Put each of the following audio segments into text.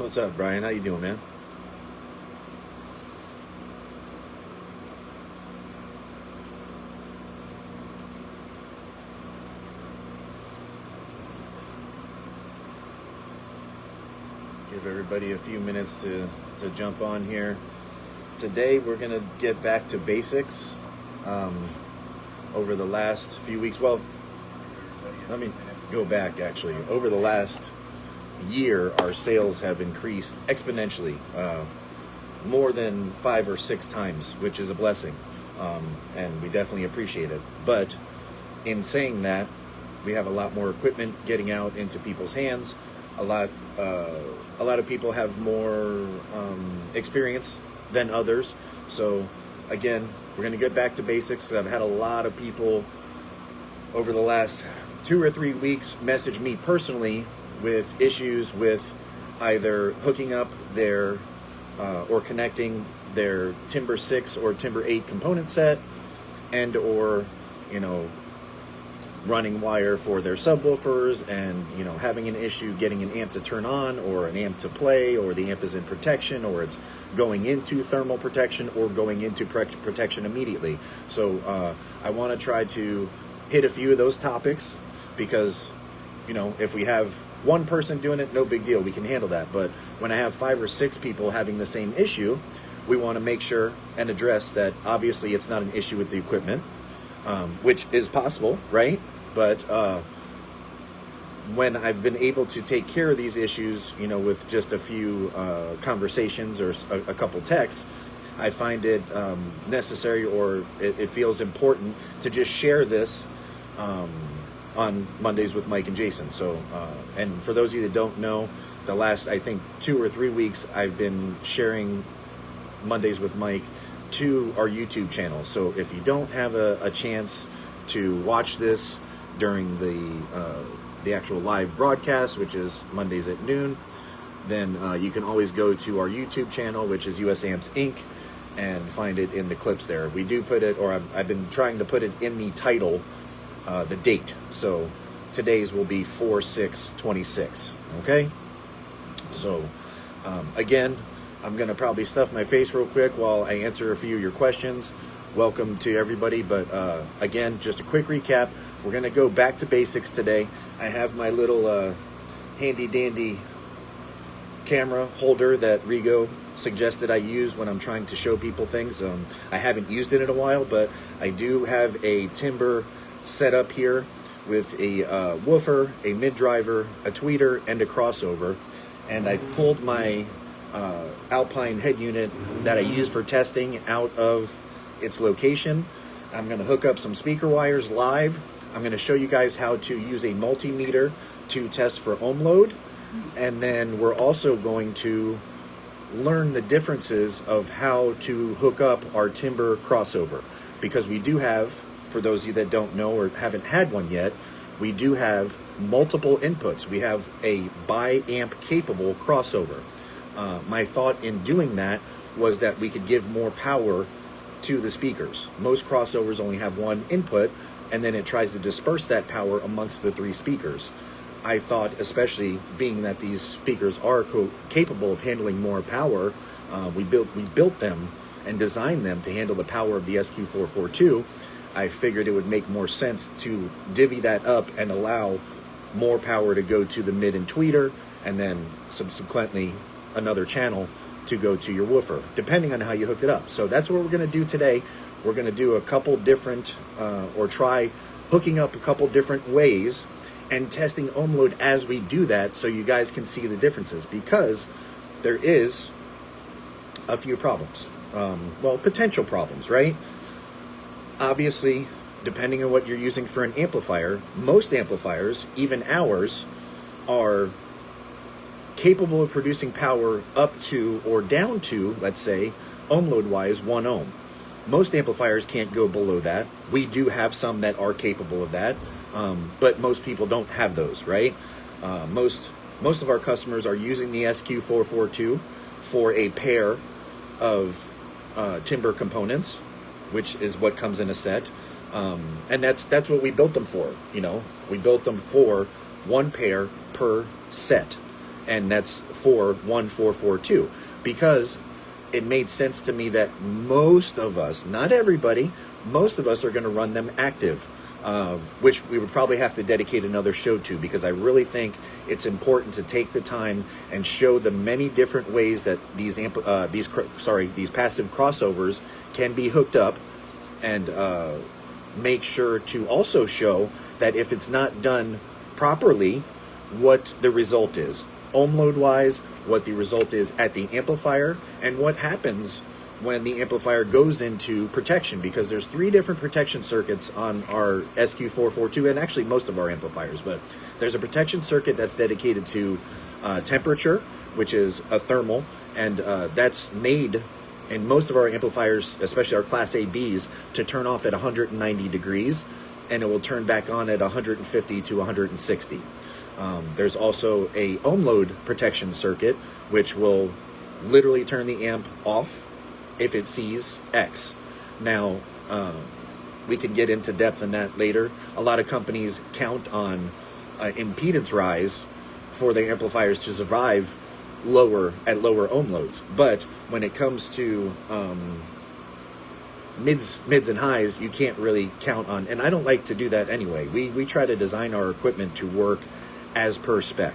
What's up, Brian? How you doing, man? Give everybody a few minutes to jump on here. Today we're gonna get back to basics. Over the last few weeks, well, let me go back actually. Over the last year, our sales have increased exponentially, more than 5 or 6 times, which is a blessing, and we definitely appreciate it. But in saying that, we have a lot more equipment getting out into people's hands. A lot of people have more experience than others. So again, we're going to get back to basics. I've had a lot of people over the last 2 or 3 weeks message me personally with issues with either hooking up their or connecting their Timbre 6 or Timbre 8 component set, and or running wire for their subwoofers, and having an issue getting an amp to turn on or an amp to play, or the amp is in protection, or it's going into thermal protection or going into protection immediately. So I want to try to hit a few of those topics, because if we have one person doing it, no big deal, we can handle that. But when I have 5 or 6 people having the same issue, we want to make sure and address that obviously it's not an issue with the equipment, which is possible, right? But when I've been able to take care of these issues, with just a few conversations or a couple texts, I find it necessary, or it feels important to just share this on Mondays with Mike and Jason. So, and for those of you that don't know, the last, I think, 2 or 3 weeks, I've been sharing Mondays with Mike to our YouTube channel. So if you don't have a chance to watch this during the actual live broadcast, which is Mondays at noon, then you can always go to our YouTube channel, which is usamps Inc., and find it in the clips there. We do put it, or I've been trying to put it in the title, the date. So today's will be 4/6/26. Okay. So again, I'm going to probably stuff my face real quick while I answer a few of your questions. Welcome to everybody. But again, just a quick recap. We're going to go back to basics today. I have my little handy dandy camera holder that Rigo suggested I use when I'm trying to show people things. I haven't used it in a while, but I do have a Timbre setup here with a woofer, a mid-driver, a tweeter, and a crossover. And I've pulled my Alpine head unit that I use for testing out of its location. I'm going to hook up some speaker wires live. I'm going to show you guys how to use a multimeter to test for ohm load. And then we're also going to learn the differences of how to hook up our Timbre crossover. Because we do have, for those of you that don't know or haven't had one yet, we do have multiple inputs. We have a bi-amp capable crossover. My thought in doing that was that we could give more power to the speakers. Most crossovers only have one input, and then it tries to disperse that power amongst the 3 speakers. I thought, especially being that these speakers are capable of handling more power, we built them and designed them to handle the power of the SQ442. I figured it would make more sense to divvy that up and allow more power to go to the mid and tweeter, and then subsequently another channel to go to your woofer, depending on how you hook it up. So that's what we're going to do today. We're going to do a couple different, or try hooking up a couple different ways and testing ohm load as we do that, so you guys can see the differences, because there is a few problems. Well, potential problems, right? Obviously, depending on what you're using for an amplifier, most amplifiers, even ours, are capable of producing power up to or down to, let's say, ohm load wise, 1 ohm. Most amplifiers can't go below that. We do have some that are capable of that, but most people don't have those, right? Most of our customers are using the SQ442 for a pair of Timbre components, which is what comes in a set, and that's what we built them for. We built them for 1 pair per set. and that's 41442, because it made sense to me that most of us, not everybody, most of us are going to run them active, which we would probably have to dedicate another show to, because I really think it's important to take the time and show the many different ways that these passive crossovers can be hooked up, and make sure to also show that if it's not done properly, what the result is, ohm load wise, what the result is at the amplifier, and what happens when the amplifier goes into protection, because there's 3 different protection circuits on our SQ442, and actually most of our amplifiers, but there's a protection circuit that's dedicated to temperature, which is a thermal, and that's made in most of our amplifiers, especially our Class A Bs, to turn off at 190 degrees, and it will turn back on at 150 to 160. There's also a ohm load protection circuit, which will literally turn the amp off if it sees X. Now, we can get into depth in that later. A lot of companies count on impedance rise for their amplifiers to survive at lower ohm loads. But when it comes to mids and highs, you can't really count on, and I don't like to do that anyway. We try to design our equipment to work as per spec.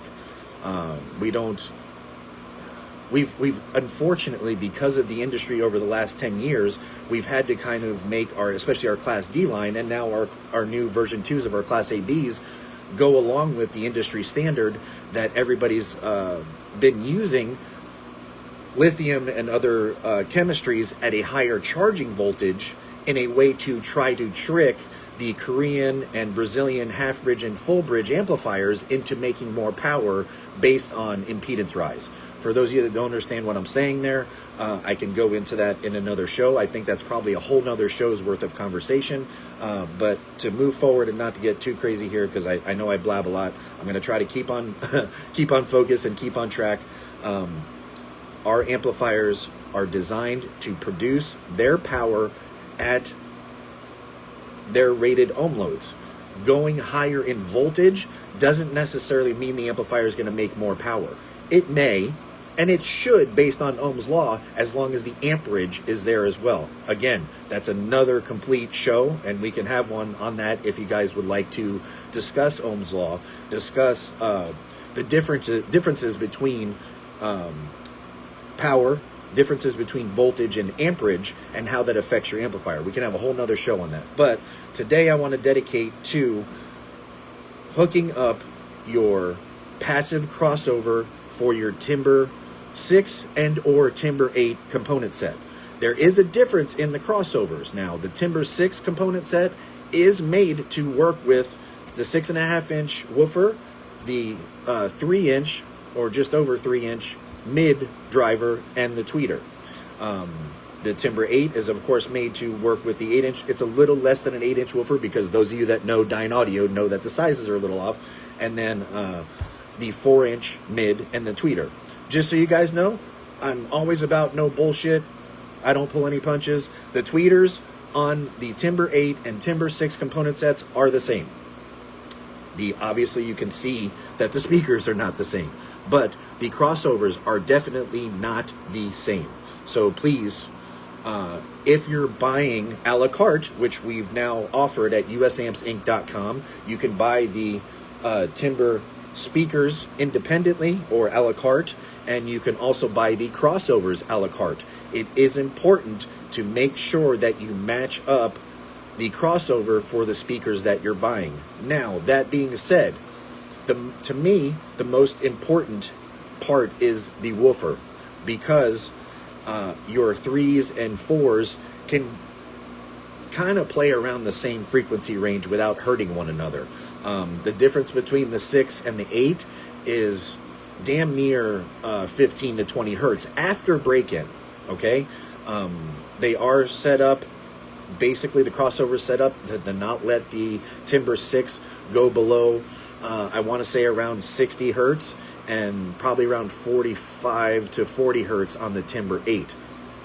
We've unfortunately, because of the industry over the last 10 years, we've had to kind of make especially our Class D line, and now our new version 2s of our Class A Bs, go along with the industry standard that everybody's been using lithium and other chemistries at a higher charging voltage in a way to try to trick the Korean and Brazilian half bridge and full bridge amplifiers into making more power based on impedance rise. For those of you that don't understand what I'm saying there, I can go into that in another show. I think that's probably a whole nother show's worth of conversation. But to move forward and not to get too crazy here, because I know I blab a lot, I'm going to try to keep on keep on focus and keep on track. Our amplifiers are designed to produce their power at their rated ohm loads. Going higher in voltage doesn't necessarily mean the amplifier is going to make more power. It may, and it should, based on Ohm's law, as long as the amperage is there as well. Again, that's another complete show, and we can have one on that if you guys would like to discuss Ohm's law, discuss the differences between power, differences between voltage and amperage, and how that affects your amplifier. We can have a whole nother show on that. But today I want to dedicate to hooking up your passive crossover for your Timbre 6 and or Timbre 8 component set. There is a difference in the crossovers. Now, the Timbre 6 component set is made to work with the 6.5-inch woofer, the 3-inch or just over 3-inch mid driver, and the tweeter. The Timbre 8 is, of course, made to work with the 8-inch. It's a little less than an 8-inch woofer, because those of you that know Dyne Audio know that the sizes are a little off. And then the 4-inch mid and the tweeter. Just so you guys know, I'm always about no bullshit. I don't pull any punches. The tweeters on the Timbre 8 and Timbre 6 component sets are the same. Obviously, you can see that the speakers are not the same, but the crossovers are definitely not the same. So please, if you're buying a la carte, which we've now offered at usampsinc.com, you can buy the Timbre speakers independently or a la carte, and you can also buy the crossovers a la carte. It is important to make sure that you match up the crossover for the speakers that you're buying. Now, that being said, to me, the most important part is the woofer, because your 3s and 4s can kind of play around the same frequency range without hurting one another. The difference between the 6 and the 8 is damn near 15 to 20 hertz after break-in, okay? They are set up, basically the crossover set up to not let the Timbre 6 go below, I want to say around 60 hertz, and probably around 45 to 40 hertz on the Timbre 8.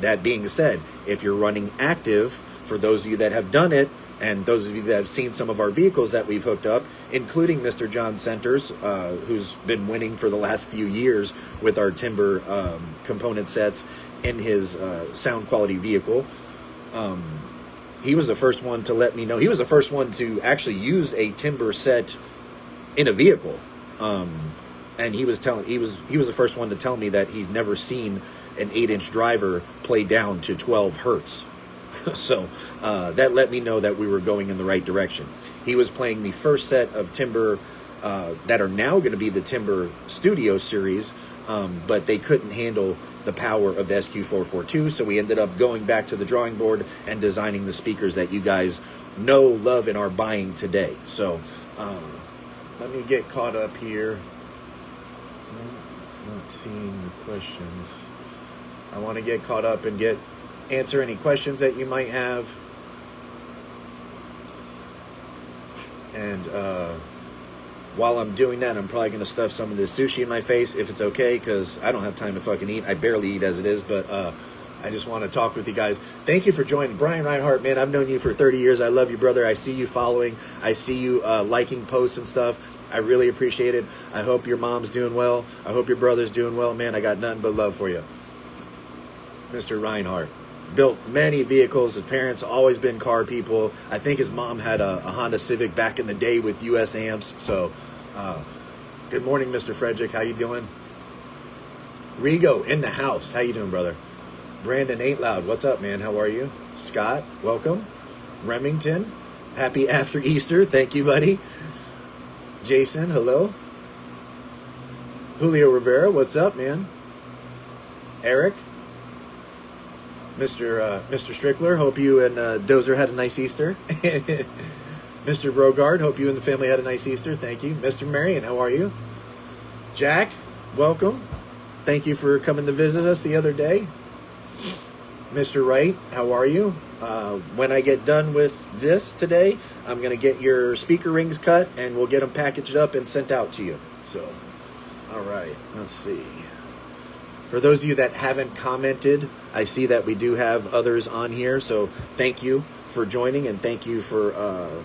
That being said, if you're running active, for those of you that have done it, And those of you that have seen some of our vehicles that we've hooked up, including Mr. John Centers, who's been winning for the last few years with our Timbre component sets in his sound quality vehicle. He was the first one to let me know. He was the first one to actually use a Timbre set in a vehicle. And he was the first one to tell me that he's never seen an 8-inch driver play down to 12 hertz. So that let me know that we were going in the right direction. He was playing the first set of Timbre that are now going to be the Timbre Studio series, but they couldn't handle the power of the SQ442, so we ended up going back to the drawing board and designing the speakers that you guys know, love, and are buying today. So let me get caught up here. Not seeing the questions. I want to get caught up and answer any questions that you might have. And while I'm doing that, I'm probably going to stuff some of this sushi in my face, if it's okay, because I don't have time to fucking eat. I barely eat as it is, but I just want to talk with you guys. Thank you for joining. Brian Reinhardt, man, I've known you for 30 years. I love you, brother. I see you following. I see you liking posts and stuff. I really appreciate it. I hope your mom's doing well. I hope your brother's doing well, man. I got nothing but love for you. Mr. Reinhardt. Built many vehicles. His parents always been car people. I think his mom had a Honda Civic back in the day with usamps. So, good morning, Mr. Frederick. How you doing? Rigo in the house. How you doing, brother? Brandon Ain't Loud. What's up, man? How are you? Scott, welcome. Remington, happy after Easter. Thank you, buddy. Jason, hello. Julio Rivera, what's up, man? Eric. Mr. Strickler, hope you and Dozer had a nice Easter. Mr. Brogard, hope you and the family had a nice Easter. Thank you. Mr. Marion, how are you? Jack, welcome. Thank you for coming to visit us the other day. Mr. Wright, how are you? When I get done with this today, I'm going to get your speaker rings cut, and we'll get them packaged up and sent out to you. So, all right, let's see. For those of you that haven't commented, I see that we do have others on here, so thank you for joining, and thank you for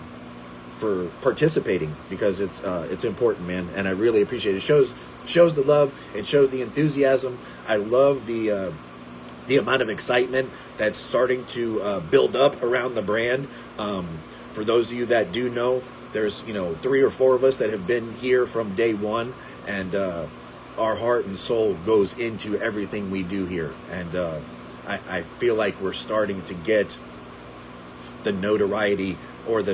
participating, because it's important, man, and I really appreciate it. It shows the love, it shows the enthusiasm. I love the amount of excitement that's starting to build up around the brand. For those of you that do know, there's 3 or 4 of us that have been here from day one, and our heart and soul goes into everything we do here. And I feel like we're starting to get the notoriety or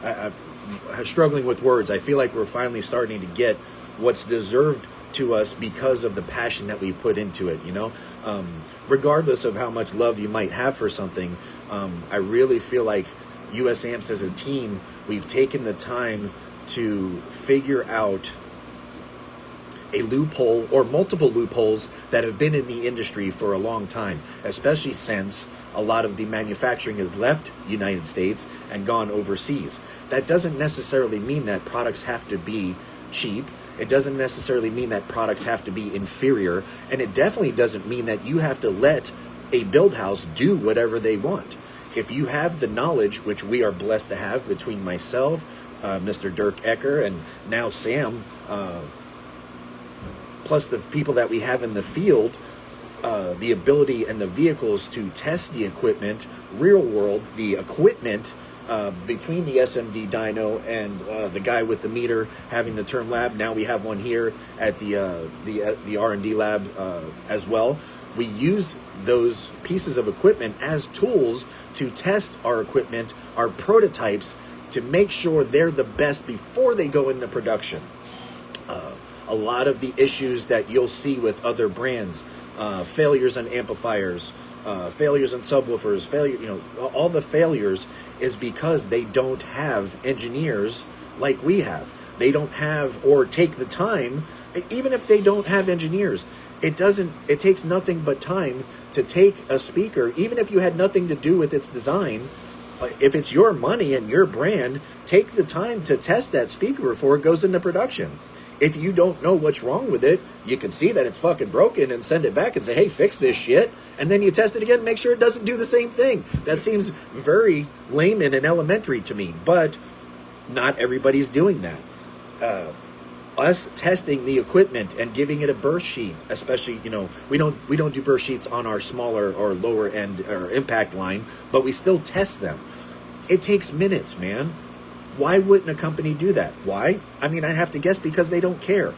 I'm struggling with words. I feel like we're finally starting to get what's deserved to us because of the passion that we put into it, regardless of how much love you might have for something. I really feel like usamps as a team, we've taken the time to figure out a loophole or multiple loopholes that have been in the industry for a long time, especially since a lot of the manufacturing has left United States and gone overseas. That doesn't necessarily mean that products have to be cheap. It doesn't necessarily mean that products have to be inferior, and it definitely doesn't mean that you have to let a build house do whatever they want. If you have the knowledge, which we are blessed to have between myself, Mr. Dirk Ecker, and now Sam, plus the people that we have in the field, the ability and the vehicles to test the equipment, real world, the equipment between the SMD dyno and the guy with the meter having the term lab. Now we have one here at the R&D lab as well. We use those pieces of equipment as tools to test our equipment, our prototypes, to make sure they're the best before they go into production. A lot of the issues that you'll see with other brands, failures on amplifiers, failures on subwoofers, all the failures is because they don't have engineers like we have. They don't have or take the time. Even if they don't have engineers, it takes nothing but time to take a speaker, even if you had nothing to do with its design. If it's your money and your brand, take the time to test that speaker before it goes into production. If you don't know what's wrong with it, you can see that it's fucking broken and send it back and say, hey, fix this shit. And then you test it again and make sure it doesn't do the same thing. That seems very layman and elementary to me, but not everybody's doing that. Us testing the equipment and giving it a burst sheet, especially, we don't do burst sheets on our smaller or lower end or impact line, but we still test them. It takes minutes, man. Why wouldn't a company do that? Why? I mean, I have to guess because they don't care.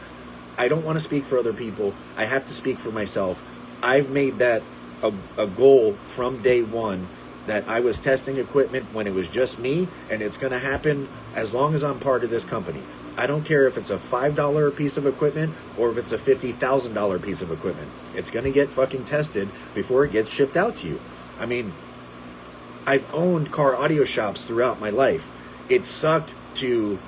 I don't want to speak for other people. I have to speak for myself. I've made that a goal from day one, that I was testing equipment when it was just me, and it's going to happen as long as I'm part of this company. I don't care if it's a $5 piece of equipment or if it's a $50,000 piece of equipment. It's going to get fucking tested before it gets shipped out to you. I mean, I've owned car audio shops throughout my life. It sucked to,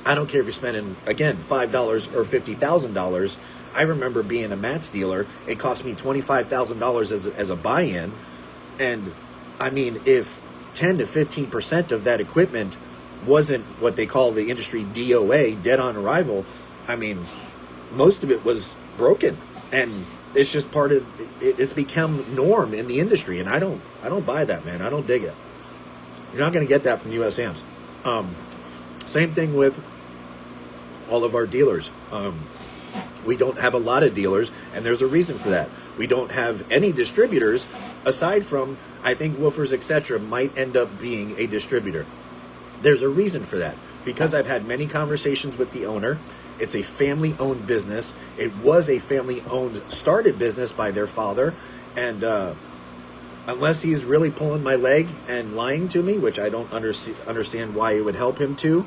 I don't care if you're spending, again, $5 or $50,000. I remember being a mats dealer. It cost me $25,000 as a buy-in. And I mean, if 10 to 15% of that equipment wasn't what they call the industry DOA, dead on arrival, I mean, most of it was broken. And it's just part of, it's become norm in the industry. And I don't buy that, man. I don't dig it. You're not going to get that from US Amps. Same thing with all of our dealers. We don't have a lot of dealers, and there's a reason for that. We don't have any distributors, aside from, I think Woofers, etc. might end up being a distributor. There's a reason for that, because I've had many conversations with the owner. It's a family-owned business. It was a family-owned, started business by their father, and unless he's really pulling my leg and lying to me, which I don't understand why it would help him to,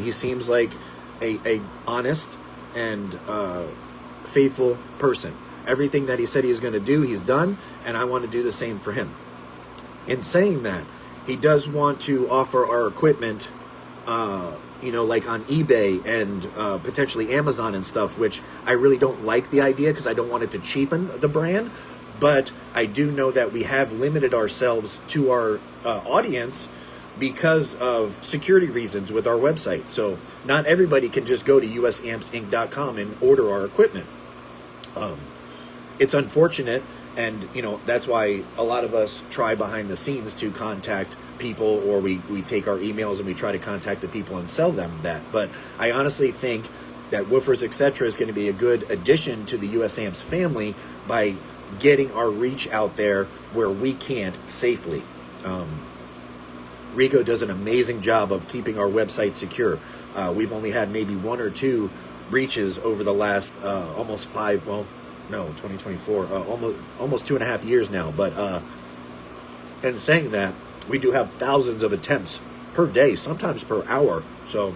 he seems like a honest and faithful person. Everything that he said he was going to do, he's done, and I want to do the same for him. In saying that, he does want to offer our equipment, like on eBay and potentially Amazon and stuff, which I really don't like the idea because I don't want it to cheapen the brand. But I do know that we have limited ourselves to our audience because of security reasons with our website. So not everybody can just go to usampsinc.com and order our equipment. It's unfortunate, and that's why a lot of us try behind the scenes to contact people, or we take our emails and we try to contact the people and sell them that. But I honestly think that Woofers, etc. is going to be a good addition to the US Amps family by getting our reach out there where we can't safely. Rico does an amazing job of keeping our website secure. We've only had maybe one or two breaches over the last almost 2024, almost 2.5 years now. But and saying that, we do have thousands of attempts per day, sometimes per hour. So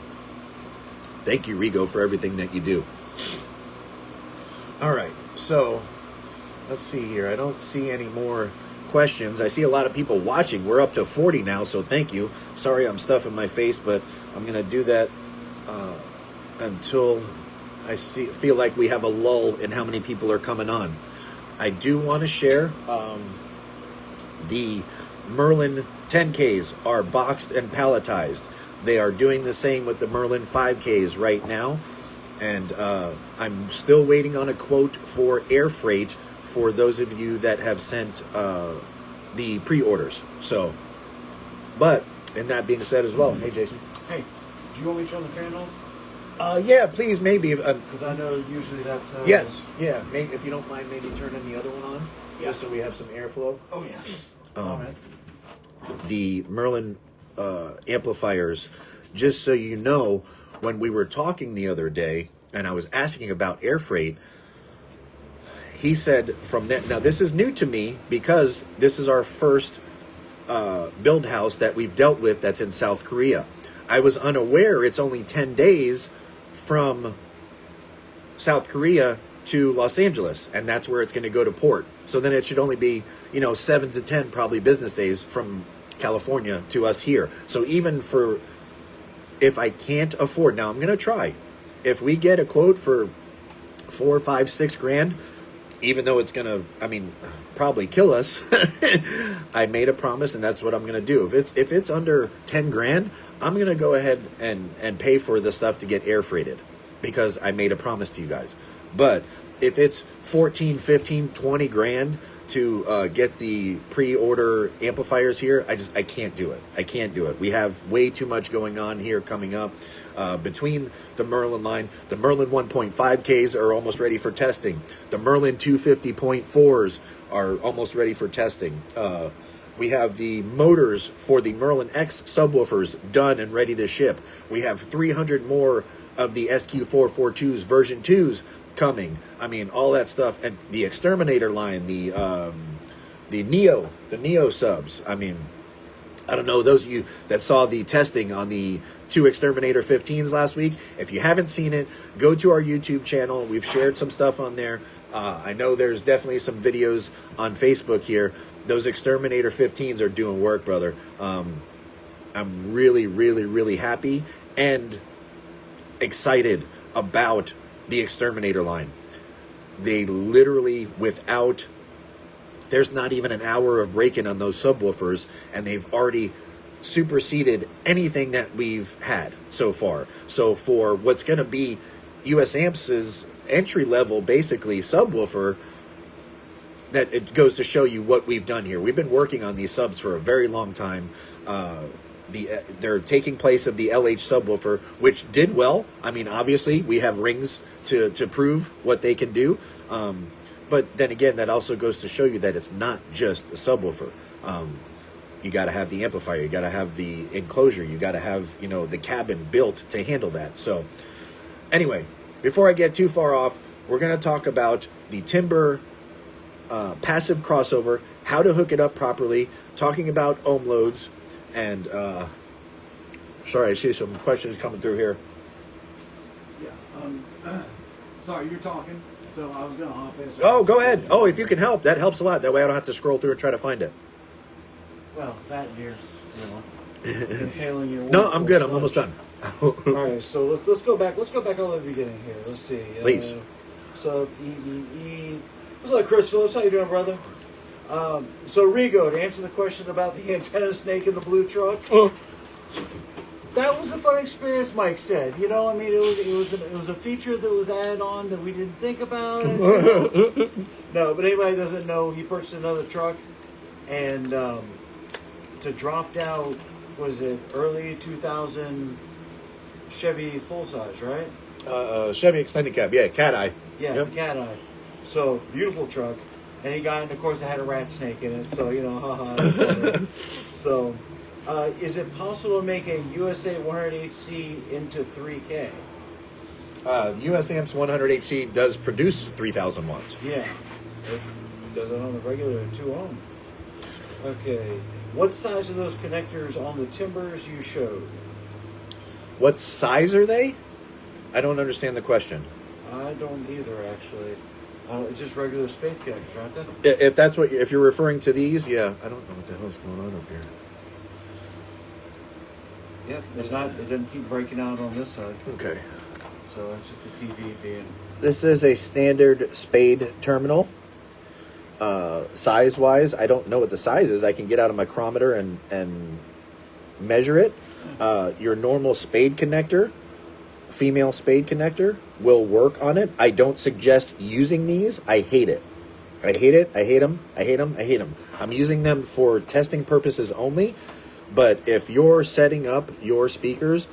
thank you, Rico, for everything that you do. All right, so let's see here. I don't see any more questions. I see a lot of people watching. We're up to 40 now, so thank you. Sorry I'm stuffing my face, but I'm going to do that until I feel like we have a lull in how many people are coming on. I do want to share the Merlin 10Ks are boxed and palletized. They are doing the same with the Merlin 5Ks right now, and I'm still waiting on a quote for air freight for those of you that have sent the pre-orders. So, but, and that being said as well, hey Jason. Hey, do you want me to turn the fan off? Yeah, please, maybe. Because I know usually that's... Yes, yeah, maybe, if you don't mind, maybe turning the other one on, yeah, just so we have some airflow. Oh, yeah. All right. The Merlin amplifiers, just so you know, when we were talking the other day, and I was asking about air freight, he said from that, now this is new to me because this is our first build house that we've dealt with that's in South Korea. I was unaware it's only 10 days from South Korea to Los Angeles, and that's where it's going to go to port. So then it should only be, 7 to 10 probably business days from California to us here. So even for, if I can't afford, now I'm going to try. If we get a quote for $4, $5, $6 grand, even though it's going to, probably kill us, I made a promise, and that's what I'm going to do. If it's under 10 grand, I'm going to go ahead and pay for the stuff to get air freighted. because I made a promise to you guys. But if it's 14, 15, 20 grand to get the pre-order amplifiers here, I can't do it. I can't do it. We have way too much going on here coming up. Between the Merlin line, the Merlin 1.5Ks are almost ready for testing. The Merlin 250.4s are almost ready for testing. We have the motors for the Merlin X subwoofers done and ready to ship. We have 300 more of the SQ442s version 2s coming. I mean, all that stuff. And the Exterminator line, the Neo subs. I mean, I don't know, those of you that saw the testing on the 2 Exterminator 15s last week, if you haven't seen it, go to our YouTube channel. We've shared some stuff on there. I know there's definitely some videos on Facebook here. Those Exterminator 15s are doing work, brother. I'm really, really, really happy and excited about the Exterminator line. They literally, there's not even an hour of break-in on those subwoofers, and they've already superseded anything that we've had so far. So for what's going to be USAmps's entry-level, basically, subwoofer, that it goes to show you what we've done here. We've been working on these subs for a very long time. They're taking place of the LH subwoofer, which did well. I mean, obviously, we have rings to prove what they can do. But then again, that also goes to show you that it's not just a subwoofer. You got to have the amplifier. You got to have the enclosure. You got to have, the cabin built to handle that. So anyway, before I get too far off, we're going to talk about the Timbre passive crossover, how to hook it up properly, talking about ohm loads, and sorry, I see some questions coming through here. Yeah. Sorry, you're talking, so I was going to hop in. Oh, go ahead. Oh, if you can help, that helps a lot. That way I don't have to scroll through and try to find it. Well, that and you're, inhaling your. No, I'm good. I'm almost done. All right, so let's go back. Let's go back all the way to the beginning here. Let's see. Please. So EEE. What's up, Chris Phillips? How you doing, brother? So Rigo, to answer the question about the antenna snake in the blue truck. Oh. That was a fun experience, Mike said. It was a feature that was added on that we didn't think about. No, but anybody doesn't know, he purchased another truck, and to drop out, was it early 2000 Chevy full size, right? Chevy extended cab, yeah, cat eye. Yeah, Yep. the cat eye. So beautiful truck, and he got, and of course, it had a rat snake in it. So haha. So. Is it possible to make a USA 100HC into 3K? USAmp's 100HC does produce 3,000 watts. Yeah. It does it on the regular 2 ohm. Okay. What size are those connectors on the Timbres you showed? What size are they? I don't understand the question. I don't either, actually. It's just regular spade connectors, aren't they? If you're referring to these, yeah. I don't know what the hell's going on up here. Yep, it doesn't keep breaking out on this side. Okay. So it's just the TV being... This is a standard spade terminal. Size-wise, I don't know what the size is. I can get out a micrometer and measure it. Your normal spade connector, female spade connector, will work on it. I don't suggest using these. I hate it. I hate it. I hate them. I hate them. I hate them. I'm using them for testing purposes only. But if you're setting up your speakers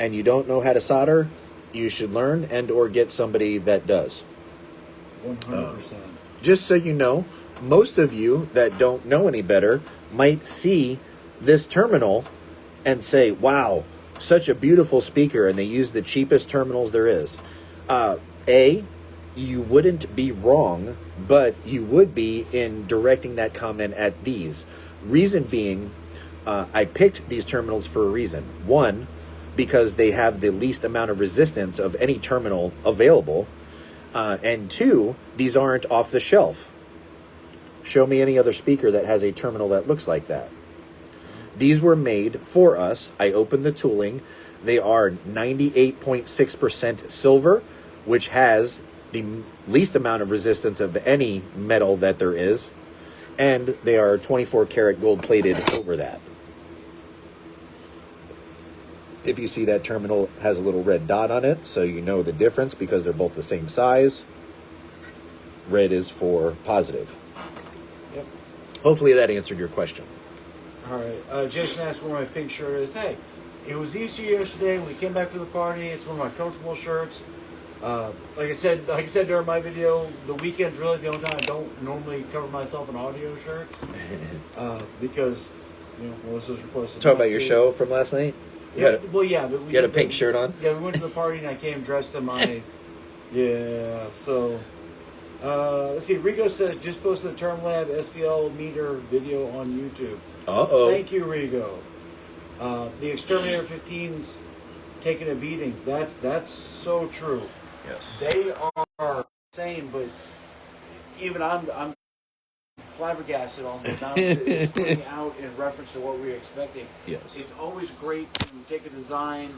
and you don't know how to solder, you should learn and or get somebody that does. 100%. Just so you know, most of you that don't know any better might see this terminal and say, wow, such a beautiful speaker, and they use the cheapest terminals there is. You wouldn't be wrong, but you would be in directing that comment at these. Reason being, I picked these terminals for a reason. One, because they have the least amount of resistance of any terminal available. And two, these aren't off the shelf. Show me any other speaker that has a terminal that looks like that. These were made for us. I opened the tooling. They are 98.6% silver, which has the least amount of resistance of any metal that there is. And they are 24 karat gold plated over that. If you see that terminal has a little red dot on it, so you know the difference because they're both the same size. Red is for positive. Yep. Hopefully that answered your question. All right. Jason asked where my pink shirt is. Hey, it was Easter yesterday. We came back from the party. It's one of my comfortable shirts. Like I said during my video, the weekend's really the only time I don't normally cover myself in audio shirts because Melissa's requested. Talk about your show from last night. But you had a pink shirt on. Yeah, we went to the party and I came dressed in my. Yeah. So, let's see. Rigo says just posted the Term Lab SPL meter video on YouTube. Thank you, Rigo. The Exterminator 15's taking a beating. That's so true. Yes. They are insane, but even I'm flabbergasted on the amount it's putting out in reference to what we were expecting. Yes. It's always great to take a design,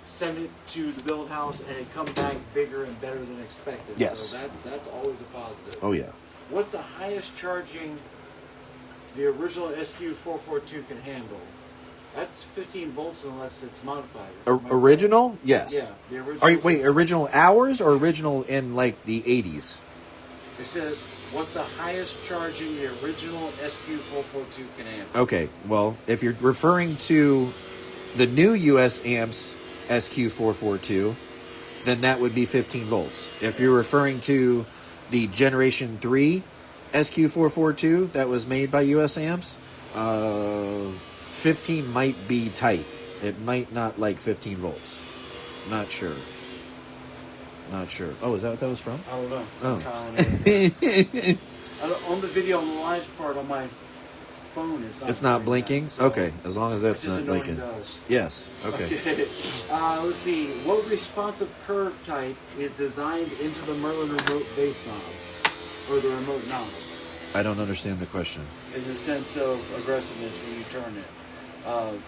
send it to the build house, and it come back bigger and better than expected. Yes. So that's always a positive. Oh, yeah. What's the highest charging the original SQ442 can handle? That's 15 volts unless it's modified. Original? Yes. Yeah, the original. Original hours or original in like the 80s? It says, what's the highest charging the original SQ442 can handle? Okay, well, if you're referring to the new US amps SQ442, then that would be 15 volts. If you're referring to the Generation 3 SQ442 that was made by US amps, 15 might be tight. It might not like 15 volts. Not sure. Oh, is that what that was from? I don't know. Oh. I'm trying it. On the video, on the live part on my phone, it's not blinking? That, so okay, as long as that's not blinking. Does. Yes, okay. Let's see. What responsive curve type is designed into the Merlin remote bass knob? Or the remote knob? I don't understand the question. In the sense of aggressiveness when you turn it.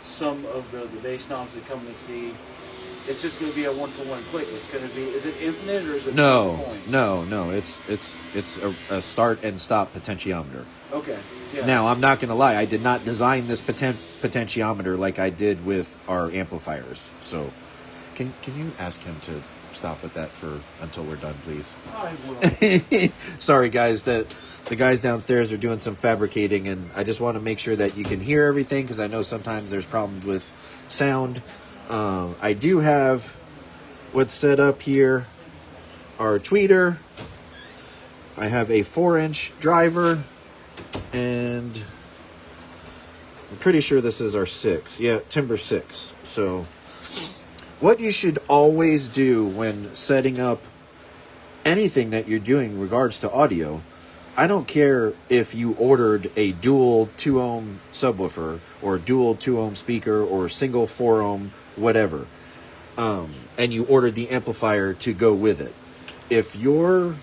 Some of the bass knobs that come with the... It's just going to be a one-for-one click. It's going to be... Is it infinite or is it... No. It's a start and stop potentiometer. Okay. Yeah. Now, I'm not going to lie. I did not design this potentiometer like I did with our amplifiers. So, can you ask him to stop with that until we're done, please? I will. Sorry, guys. The guys downstairs are doing some fabricating, and I just want to make sure that you can hear everything because I know sometimes there's problems with sound. I do have what's set up here, our tweeter. I have a 4-inch driver, and I'm pretty sure this is our 6. Yeah, Timbre 6. So what you should always do when setting up anything that you're doing in regards to audio, I don't care if you ordered a dual 2-ohm subwoofer or a dual 2-ohm speaker or single 4-ohm whatever, and you ordered the amplifier to go with it. If you're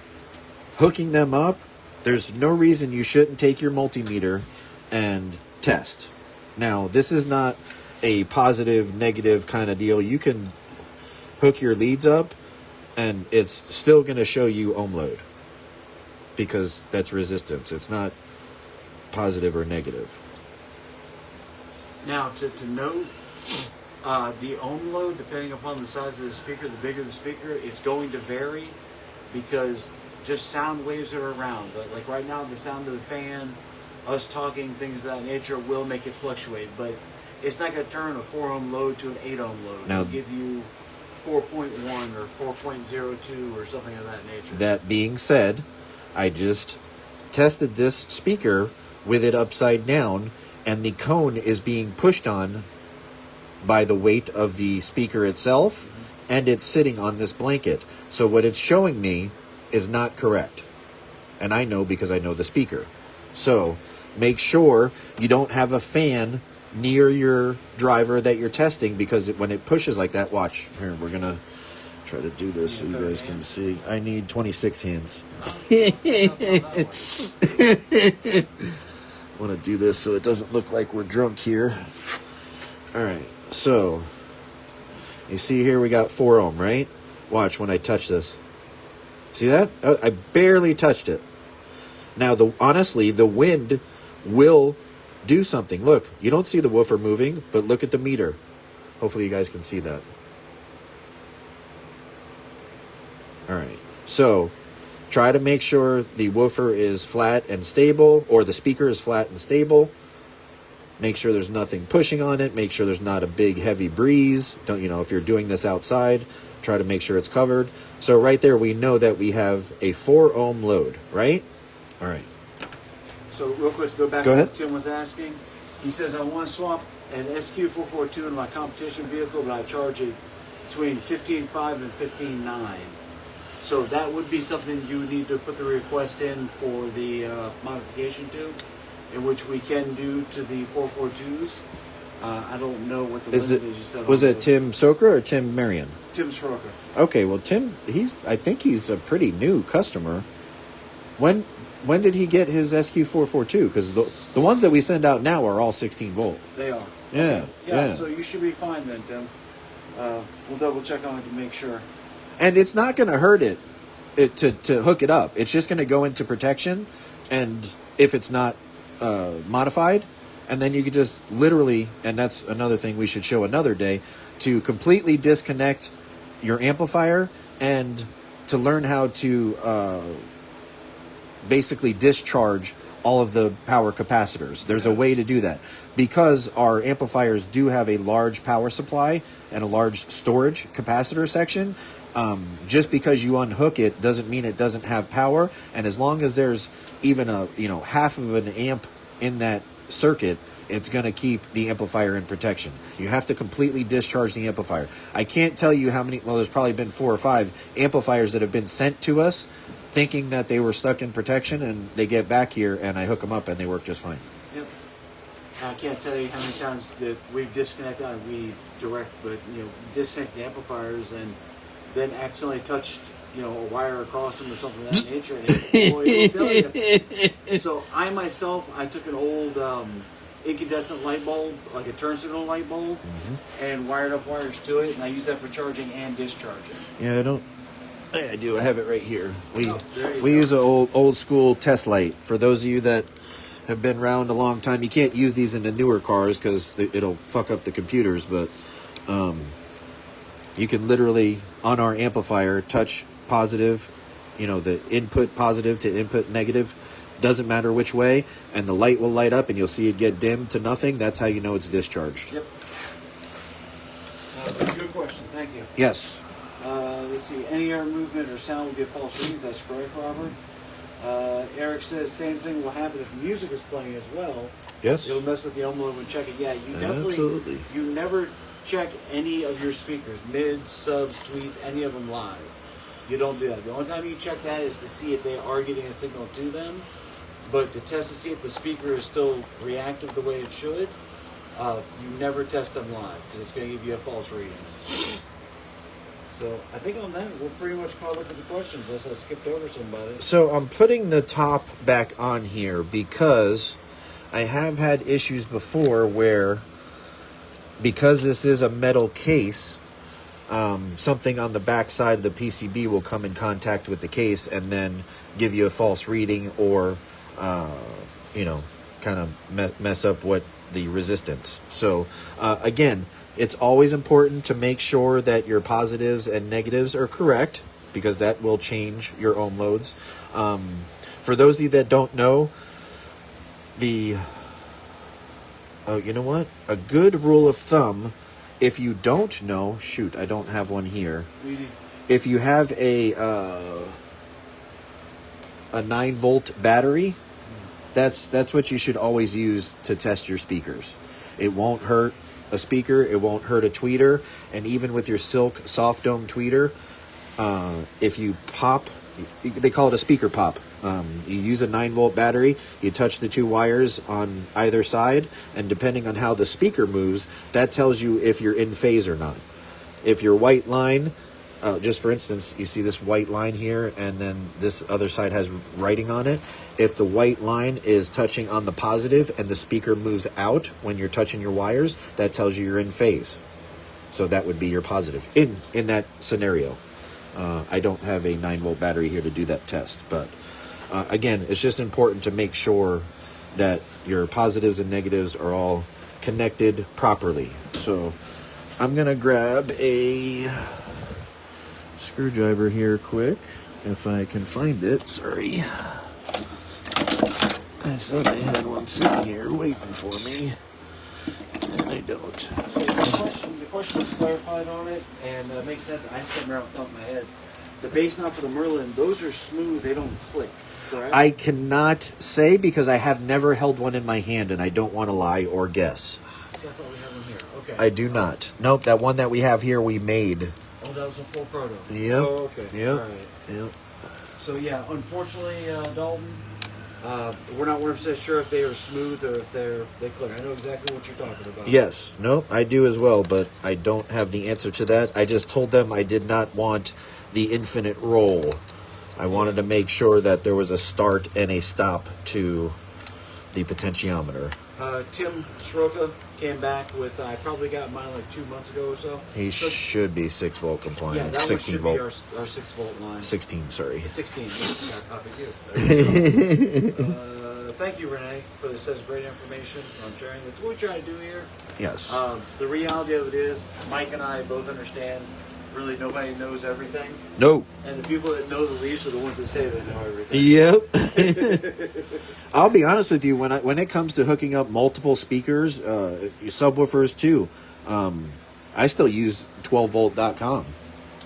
hooking them up, there's no reason you shouldn't take your multimeter and test. Now, this is not a positive, negative kind of deal. You can hook your leads up, and it's still going to show you ohm load because that's resistance. It's not positive or negative. Now, to note, the ohm load, depending upon the size of the speaker, the bigger the speaker, it's going to vary because just sound waves that are around. Like right now, the sound of the fan, us talking, things of that nature will make it fluctuate. But it's not going to turn a 4-ohm load to an 8-ohm load. Now, it'll give you 4.1 or 4.02 or something of that nature. That being said, I just tested this speaker with it upside down, and the cone is being pushed on by the weight of the speaker itself, and it's sitting on this blanket. So what it's showing me is not correct. And I know because I know the speaker. So make sure you don't have a fan near your driver that you're testing, because when it pushes like that, watch. Here, we're going to try to do this so you guys can see. I need 26 hands. I want to do this so it doesn't look like we're drunk here. All right. So, you see here we got 4 ohm, right? Watch when I touch this. See that? I barely touched it. Now, honestly, the wind will do something. Look, you don't see the woofer moving, but look at the meter. Hopefully you guys can see that. All right. So try to make sure the woofer is flat and stable, or the speaker is flat and stable. Make sure there's nothing pushing on it. Make sure there's not a big heavy breeze. Don't, if you're doing this outside, try to make sure it's covered. So right there, we know that we have a 4 ohm load, right? All right. So real quick, to go back to what Tim was asking. He says, I want to swap an SQ442 in my competition vehicle, but I charge it between 15.5 and 15.9. So that would be something you would need to put the request in for the modification to, in which we can do to the 442s. I don't know what the limit is you said. Was it Tim Sokra or Tim Marion? Tim Sokra. Okay, well, Tim, I think he's a pretty new customer. When did he get his SQ442? Because the ones that we send out now are all 16 volt. They are. Yeah, okay. yeah. So you should be fine then, Tim. We'll double check on it to make sure. And it's not going to hurt it to hook it up. It's just going to go into protection, and if it's not modified, and then you could just literally, and that's another thing we should show another day, to completely disconnect your amplifier and to learn how to basically discharge all of the power capacitors. There's a way to do that. Because our amplifiers do have a large power supply and a large storage capacitor section, just because you unhook it doesn't mean it doesn't have power. And as long as there's even a half of an amp in that circuit, it's going to keep the amplifier in protection. You have to completely discharge the amplifier. I can't tell you how many, well, there's probably been 4 or 5 amplifiers that have been sent to us thinking that they were stuck in protection, and they get back here and I hook them up and they work just fine. Yep. I can't tell you how many times that we've disconnected, but disconnect the amplifiers and then accidentally touched a wire across them or something of that nature, and it will tell you. So I took an old incandescent light bulb, like a turn signal light bulb, and wired up wires to it, and I use that for charging and discharging. Yeah, I do. I have it right here. We use an old school test light. For those of you that have been around a long time, you can't use these in the newer cars because it'll fuck up the computers, but you can literally, on our amplifier, touch positive, the input positive to input negative, doesn't matter which way, and the light will light up and you'll see it get dim to nothing. That's how you know it's discharged. Yep. Good question. Thank you. Yes. Let's see. Any air movement or sound will give false readings. That's correct, Robert. Eric says same thing will happen if music is playing as well. Yes. It'll mess with the ohm load when checking. Yeah, you definitely. Absolutely. You never check any of your speakers, mids, subs, tweets, any of them live. You don't do that. The only time you check that is to see if they are getting a signal to them. But to test to see if the speaker is still reactive the way it should, you never test them live because it's going to give you a false reading. So I think on that, we're pretty much caught up with the questions unless I skipped over somebody. So I'm putting the top back on here because I have had issues before where, because this is a metal case, something on the back side of the PCB will come in contact with the case and then give you a false reading or, kind of mess up what the resistance. So, again, it's always important to make sure that your positives and negatives are correct because that will change your ohm loads. For those of you that don't know, you know what? A good rule of thumb, if you don't know, shoot, I don't have one here. If you have a 9-volt battery, that's what you should always use to test your speakers. It won't hurt a speaker, it won't hurt a tweeter, and even with your silk soft dome tweeter, if you pop, they call it a speaker pop. You use a 9-volt battery, you touch the 2 wires on either side, and depending on how the speaker moves, that tells you if you're in phase or not. If your white line, just for instance, you see this white line here, and then this other side has writing on it. If the white line is touching on the positive and the speaker moves out when you're touching your wires, that tells you you're in phase. So that would be your positive in that scenario. I don't have a 9-volt battery here to do that test, but again, it's just important to make sure that your positives and negatives are all connected properly. So I'm going to grab a screwdriver here quick, if I can find it. Sorry. I thought I had one sitting here waiting for me, and I don't. So the question was clarified on it, and it makes sense. I just can't remember off the top of my head. The base knot for the Merlin, those are smooth. They don't click, correct? I cannot say because I have never held one in my hand, and I don't want to lie or guess. See, I thought we had one here. Okay. I do not. Nope, that one that we have here we made. Oh, that was a full proto. Yep. Oh, okay. Yep. All right. Yep. So, yeah, unfortunately, Dalton, we're not 100% sure if they are smooth or if they click. I know exactly what you're talking about. Yes. Nope, I do as well, but I don't have the answer to that. I just told them I did not want the infinite roll. I wanted to make sure that there was a start and a stop to the potentiometer. Tim Sroka came back with, I probably got mine like 2 months ago or so. He should be 6 volt compliant. Yeah, that 16 should volt. be our 6 volt line. 16, sorry. 16. I copied you. Thank you, Renee, for this. Says great information on sharing. That's what we try to do here. Yes. The reality of it is, Mike and I both understand. Really, nobody knows everything. No. And the people that know the least are the ones that say they know everything. Yep. I'll be honest with you, when it comes to hooking up multiple speakers, subwoofers too, I still use 12volt.com.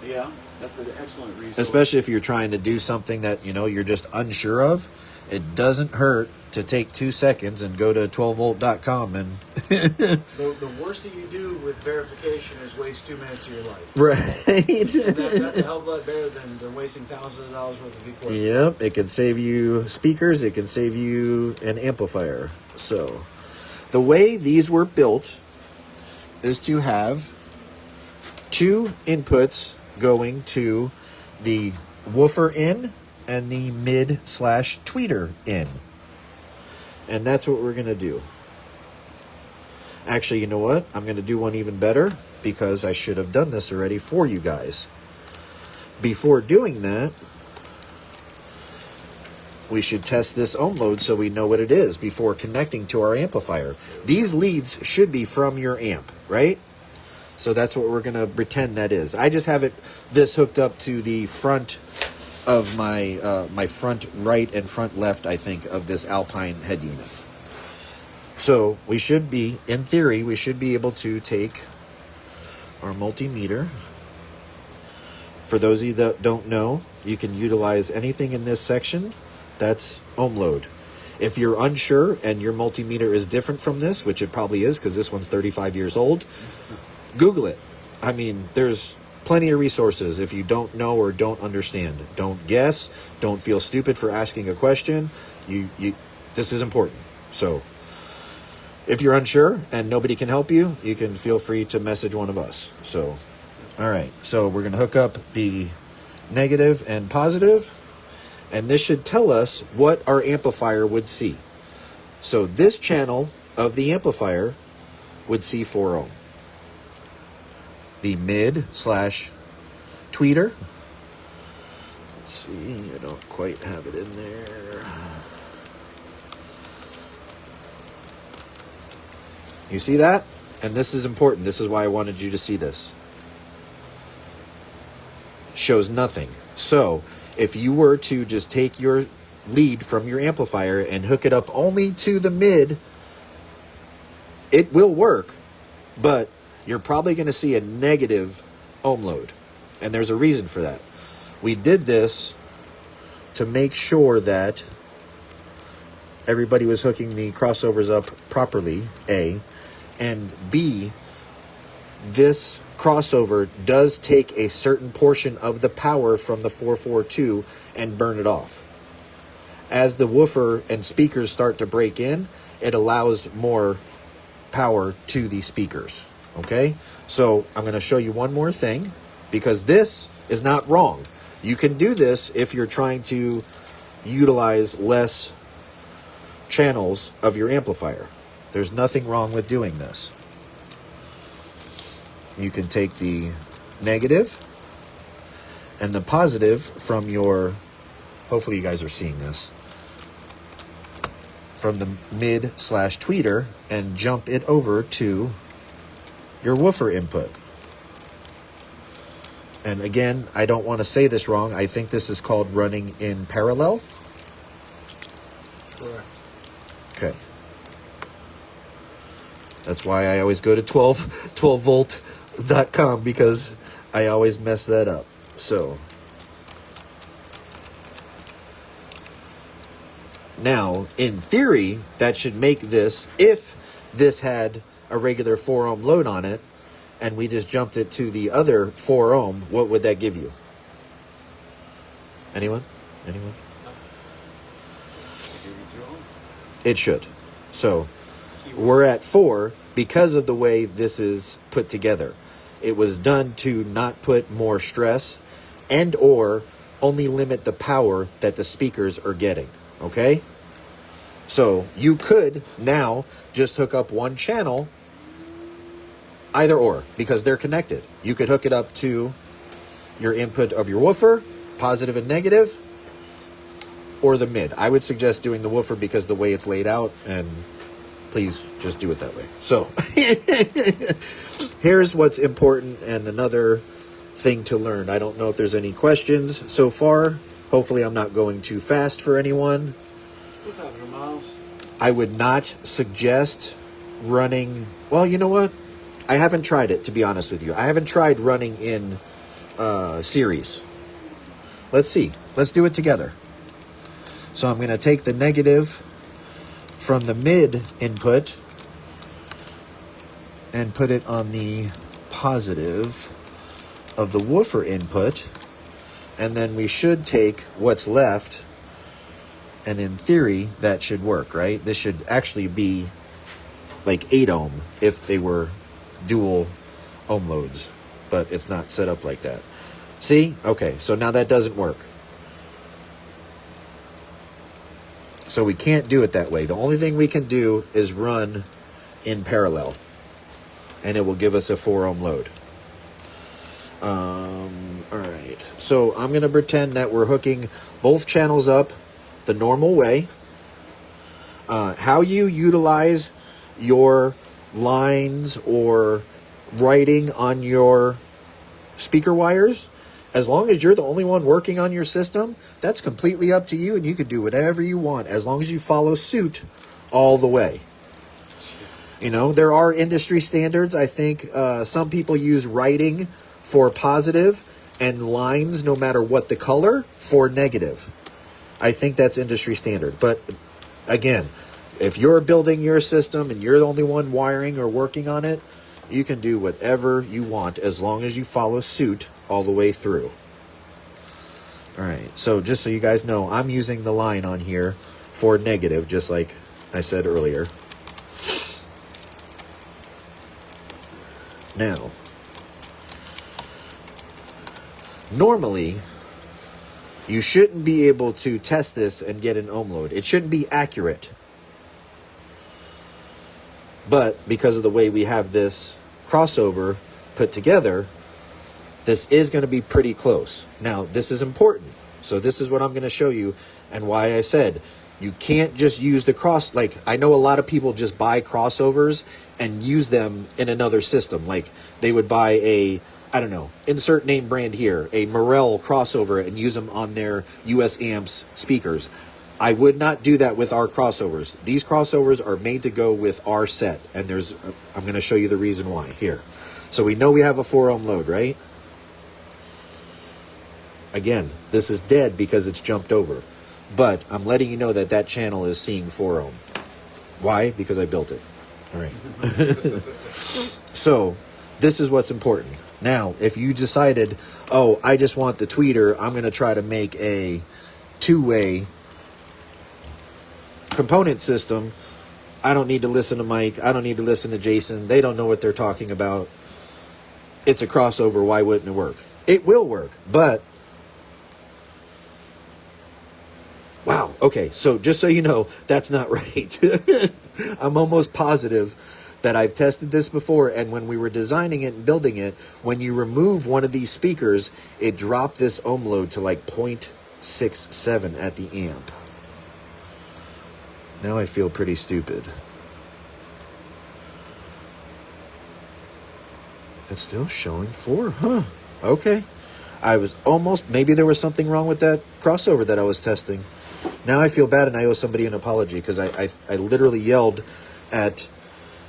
Yeah, that's an excellent resource. Especially if you're trying to do something that, you're just unsure of. It doesn't hurt to take 2 seconds and go to 12volt.com and the worst that you do with verification is waste 2 minutes of your life. Right. And that's a hell of a lot better than wasting thousands of dollars worth of equipment. Yep, it can save you speakers, it can save you an amplifier. So the way these were built is to have 2 inputs going to the woofer in and the mid/tweeter in. And that's what we're going to do. Actually, you know what? I'm going to do one even better because I should have done this already for you guys. Before doing that, we should test this ohm load so we know what it is before connecting to our amplifier. These leads should be from your amp, right? So that's what we're going to pretend that is. I just have this hooked up to the front of my front right and front left, I think, of this Alpine head unit. So we should be, in theory, we should be able to take our multimeter. For those of you that don't know, you can utilize anything in this section that's ohm load. If you're unsure and your multimeter is different from this, which it probably is because this one's 35 years old, Google it. I mean, there's plenty of resources if you don't know or don't understand. Don't guess. Don't feel stupid for asking a question. This is important. So if you're unsure and nobody can help you, you can feel free to message one of us. So, all right. So we're going to hook up the negative and positive, and this should tell us what our amplifier would see. So this channel of the amplifier would see 4 ohm. The mid/tweeter. Let's see, I don't quite have it in there. You see that? And this is important. This is why I wanted you to see this. Shows nothing. So if you were to just take your lead from your amplifier and hook it up only to the mid, it will work, but you're probably going to see a negative ohm load. And there's a reason for that. We did this to make sure that everybody was hooking the crossovers up properly, A, and B, this crossover does take a certain portion of the power from the 442 and burn it off. As the woofer and speakers start to break in, it allows more power to the speakers. Okay, so I'm going to show you one more thing because this is not wrong. You can do this if you're trying to utilize less channels of your amplifier. There's nothing wrong with doing this. You can take the negative and the positive from your, hopefully you guys are seeing this, from the mid/tweeter and jump it over to your woofer input. And again, I don't want to say this wrong. I think this is called running in parallel. Correct. Okay. That's why I always go to 12volt.com, because I always mess that up. So now, in theory, that should make this, if this had a regular 4 ohm load on it, and we just jumped it to the other 4 ohm, what would that give you? Anyone? Anyone? It should. So we're at 4 because of the way this is put together. It was done to not put more stress and or only limit the power that the speakers are getting. Okay? So you could now just hook up one channel, either or, because they're connected. You could hook it up to your input of your woofer, positive and negative, or the mid. I would suggest doing the woofer because the way it's laid out, and please just do it that way. So here's what's important and another thing to learn. I don't know if there's any questions so far. Hopefully I'm not going too fast for anyone. What's happening, Miles? I would not suggest running... Well, you know what? I haven't tried it, to be honest with you. I haven't tried running in series. Let's see. Let's do it together. So I'm going to take the negative from the mid input and put it on the positive of the woofer input. And then we should take what's left, and in theory, that should work, right? This should actually be like 8 ohm if they were dual ohm loads, but it's not set up like that. See? Okay, so now that doesn't work. So we can't do it that way. The only thing we can do is run in parallel, and it will give us a 4 ohm load. All right, so I'm going to pretend that we're hooking both channels up the normal way. How you utilize your lines or writing on your speaker wires, as long as you're the only one working on your system, that's completely up to you, and you can do whatever you want as long as you follow suit all the way. You know, there are industry standards. I think some people use writing for positive and lines, no matter what the color, for negative. I think that's industry standard. But again, if you're building your system and you're the only one wiring or working on it, you can do whatever you want as long as you follow suit all the way through. All right, so just so you guys know, I'm using the line on here for negative, just like I said earlier. Now, normally, you shouldn't be able to test this and get an ohm load. It shouldn't be accurate. But because of the way we have this crossover put together, this is going to be pretty close. Now, this is important. So this is what I'm going to show you, and why I said you can't just use the cross. Like, I know a lot of people just buy crossovers and use them in another system. Like, they would buy a, I don't know, insert name brand here, a Morel crossover, and use them on their usamps speakers. I would not do that with our crossovers. These crossovers are made to go with our set, and I'm going to show you the reason why here. So we know we have a 4 ohm load, right? Again, this is dead because it's jumped over, but I'm letting you know that that channel is seeing 4 ohm. Why? Because I built it. All right. So this is what's important. Now, if you decided, oh, I just want the tweeter, I'm going to try to make a 2-way component system. I don't need to listen to Mike. I don't need to listen to Jason. They don't know what they're talking about. It's a crossover. Why wouldn't it work? It will work, but wow. Okay, so just so you know, that's not right. I'm almost positive that I've tested this before, and when we were designing it and building it, when you remove one of these speakers, it dropped this ohm load to like 0.67 at the amp. Now I feel pretty stupid. It's still showing 4, huh? Okay. I was almost, maybe there was something wrong with that crossover that I was testing. Now I feel bad and I owe somebody an apology because I literally yelled at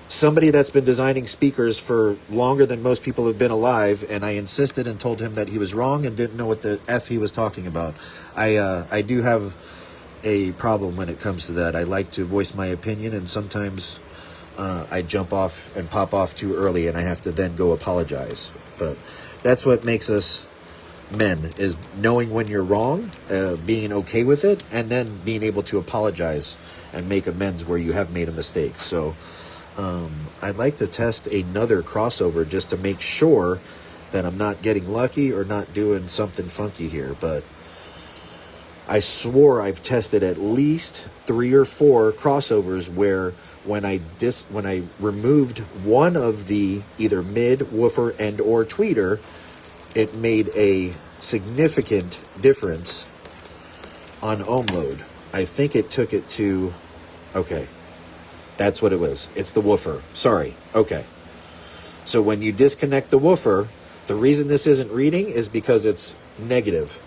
somebody that's been designing speakers for longer than most people have been alive, and I insisted and told him that he was wrong and didn't know what the F he was talking about. I do have a problem when it comes to that. I like to voice my opinion, and sometimes I jump off and pop off too early, and I have to then go apologize. But that's what makes us men, is knowing when you're wrong, being okay with it, and then being able to apologize and make amends where you have made a mistake. So I'd like to test another crossover just to make sure that I'm not getting lucky or not doing something funky here. But I swore I've tested at least 3 or 4 crossovers where when I removed one of the either mid, woofer, and or tweeter, it made a significant difference on ohm load. I think it took it to, okay, that's what it was. It's the woofer. Sorry. Okay. So when you disconnect the woofer, the reason this isn't reading is because it's negative.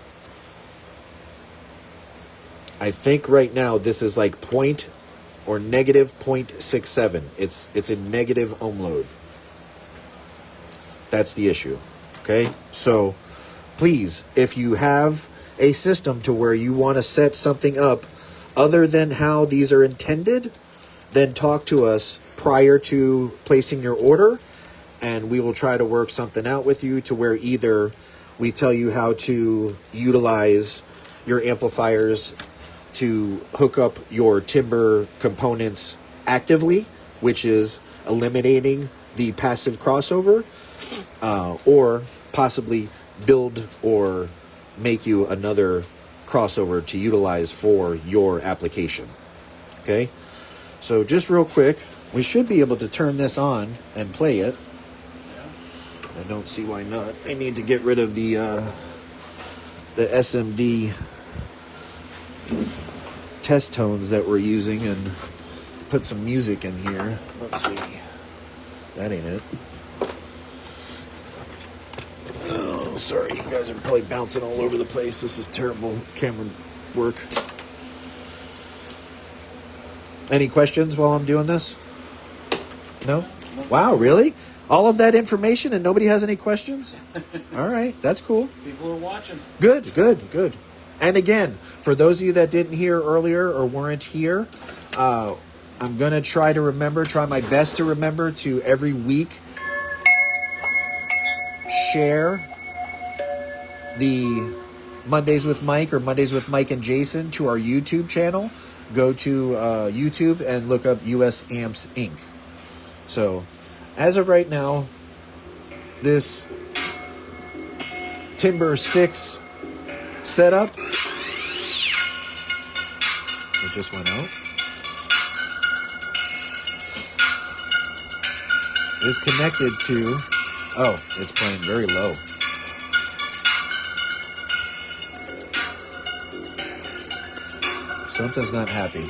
I think right now this is like point or negative 0.67. It's a negative ohm load. That's the issue. Okay, so please, if you have a system to where you want to set something up other than how these are intended, then talk to us prior to placing your order, and we will try to work something out with you to where either we tell you how to utilize your amplifiers to hook up your Timbre components actively, which is eliminating the passive crossover, or possibly build or make you another crossover to utilize for your application. Okay, so just real quick, we should be able to turn this on and play it. I don't see why not. I need to get rid of the SMD test tones that we're using and put some music in here. Let's see. That ain't it. Oh, sorry, you guys are probably bouncing all over the place. This is terrible camera work. Any questions while I'm doing this? No? Wow, really? All of that information and nobody has any questions? All right, that's cool. People are watching. Good. And again, for those of you that didn't hear earlier or weren't here, I'm going to try my best to remember to every week share the Mondays with Mike or Mondays with Mike and Jason to our YouTube channel. Go to YouTube and look up US Amps Inc. So, as of right now, this Timbre 6 setup, it just went out, is connected to, oh, it's playing very low. Something's not happy.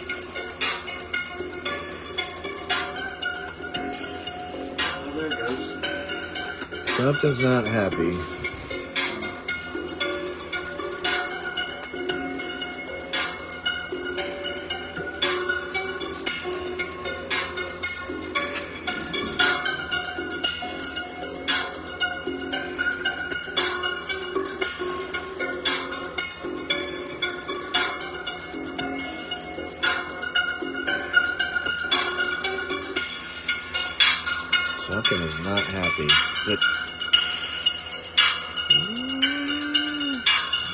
Oh, there it goes. Something's not happy. Something is not happy.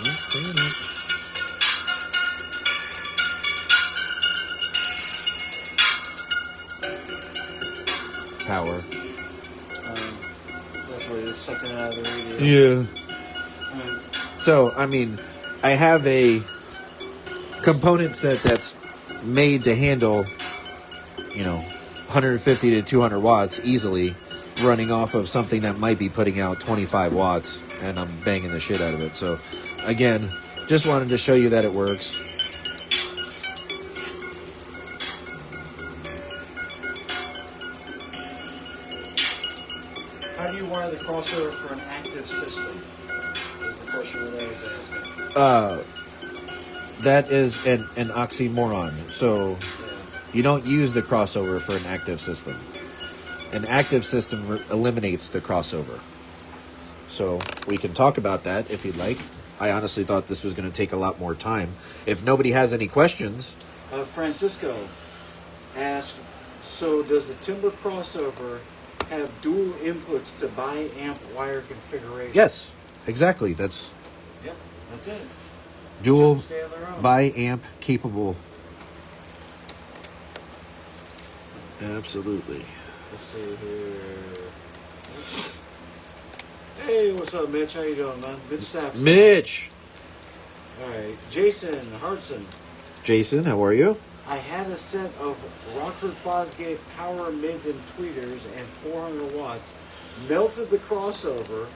Not seeing it. Power. That's where it's sucking out of the radio. Yeah. So, I mean, I have a component set that's made to handle, 150 to 200 watts easily, running off of something that might be putting out 25 watts, and I'm banging the shit out of it. So, again, just wanted to show you that it works. How do you wire the crossover for an active system? Is the question Renee is asking. That is an oxymoron. So you don't use the crossover for an active system. An active system eliminates the crossover. So we can talk about that if you'd like. I honestly thought this was going to take a lot more time. If nobody has any questions. Francisco asked, so does the Timbre crossover have dual inputs to bi-amp wire configuration? Yes, exactly. Yep, that's it. Dual Stay on their own. bi-amp capable. Absolutely. Let's see here. Hey, what's up, Mitch? How you doing, man? Mitch Sampson. Mitch. All right, Jason Hartson. Jason, how are you? I had a set of Rockford Fosgate power mids and tweeters and 400 watts. Melted the crossover.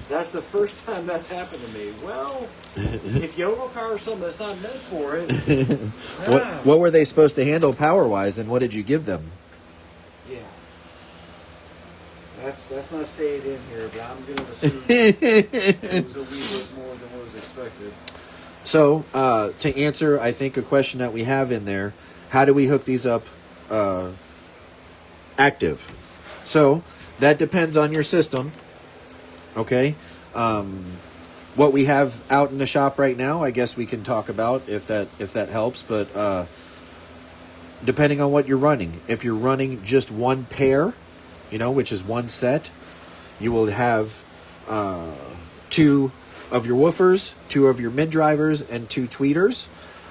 That's the first time that's happened to me. Well, if you overpower something that's not meant for it. What were they supposed to handle power-wise, and what did you give them? Yeah. That's not stayed in here, but I'm going to assume it was a wee bit more than what was expected. So, to answer, I think, a question that we have in there, how do we hook these up active? So, that depends on your system, okay? What we have out in the shop right now, I guess we can talk about if that helps, but depending on what you're running. If you're running just one pair, which is one set, you will have 2 of your woofers, 2 of your mid drivers, and 2 tweeters.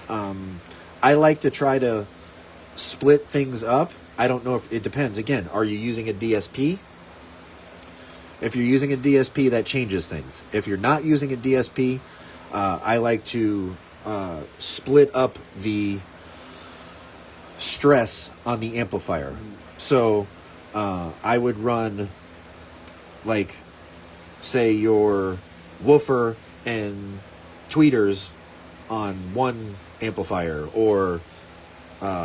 I like to try to split things up. I don't know if it depends. Again, are you using a DSP? If you're using a DSP, that changes things. If you're not using a DSP, I like to split up the stress on the amplifier. So I would run, like, say your woofer and tweeters on one amplifier, or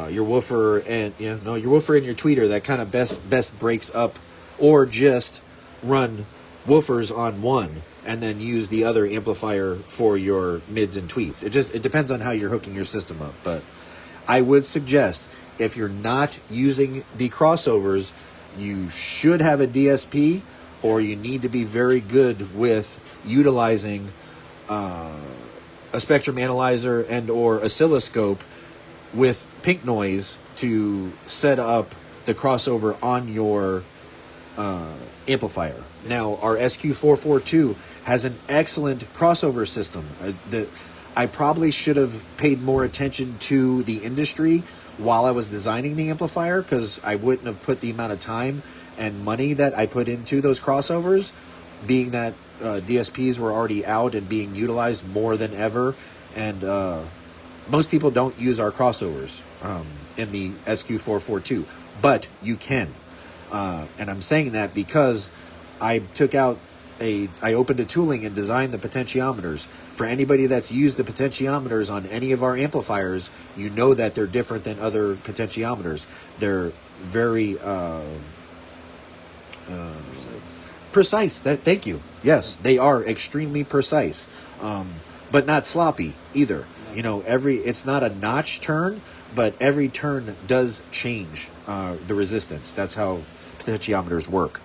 your woofer and your woofer and your tweeter, that kind of best breaks up, or just run woofers on one and then use the other amplifier for your mids and tweets. It depends on how you're hooking your system up, but I would suggest, if you're not using the crossovers, you should have a DSP, or you need to be very good with utilizing a spectrum analyzer and or oscilloscope with pink noise to set up the crossover on your amplifier. Now, our SQ442 has an excellent crossover system. I probably should have paid more attention to the industry while I was designing the amplifier, because I wouldn't have put the amount of time and money that I put into those crossovers, being that DSPs were already out and being utilized more than ever. And most people don't use our crossovers in the SQ442, but you can. And I'm saying that because I opened a tooling and designed the potentiometers. For anybody that's used the potentiometers on any of our amplifiers, you know that they're different than other potentiometers. They're very precise. Thank you. Yes, they are extremely precise, but not sloppy either. It's not a notch turn, but every turn does change the resistance. That's how potentiometers work.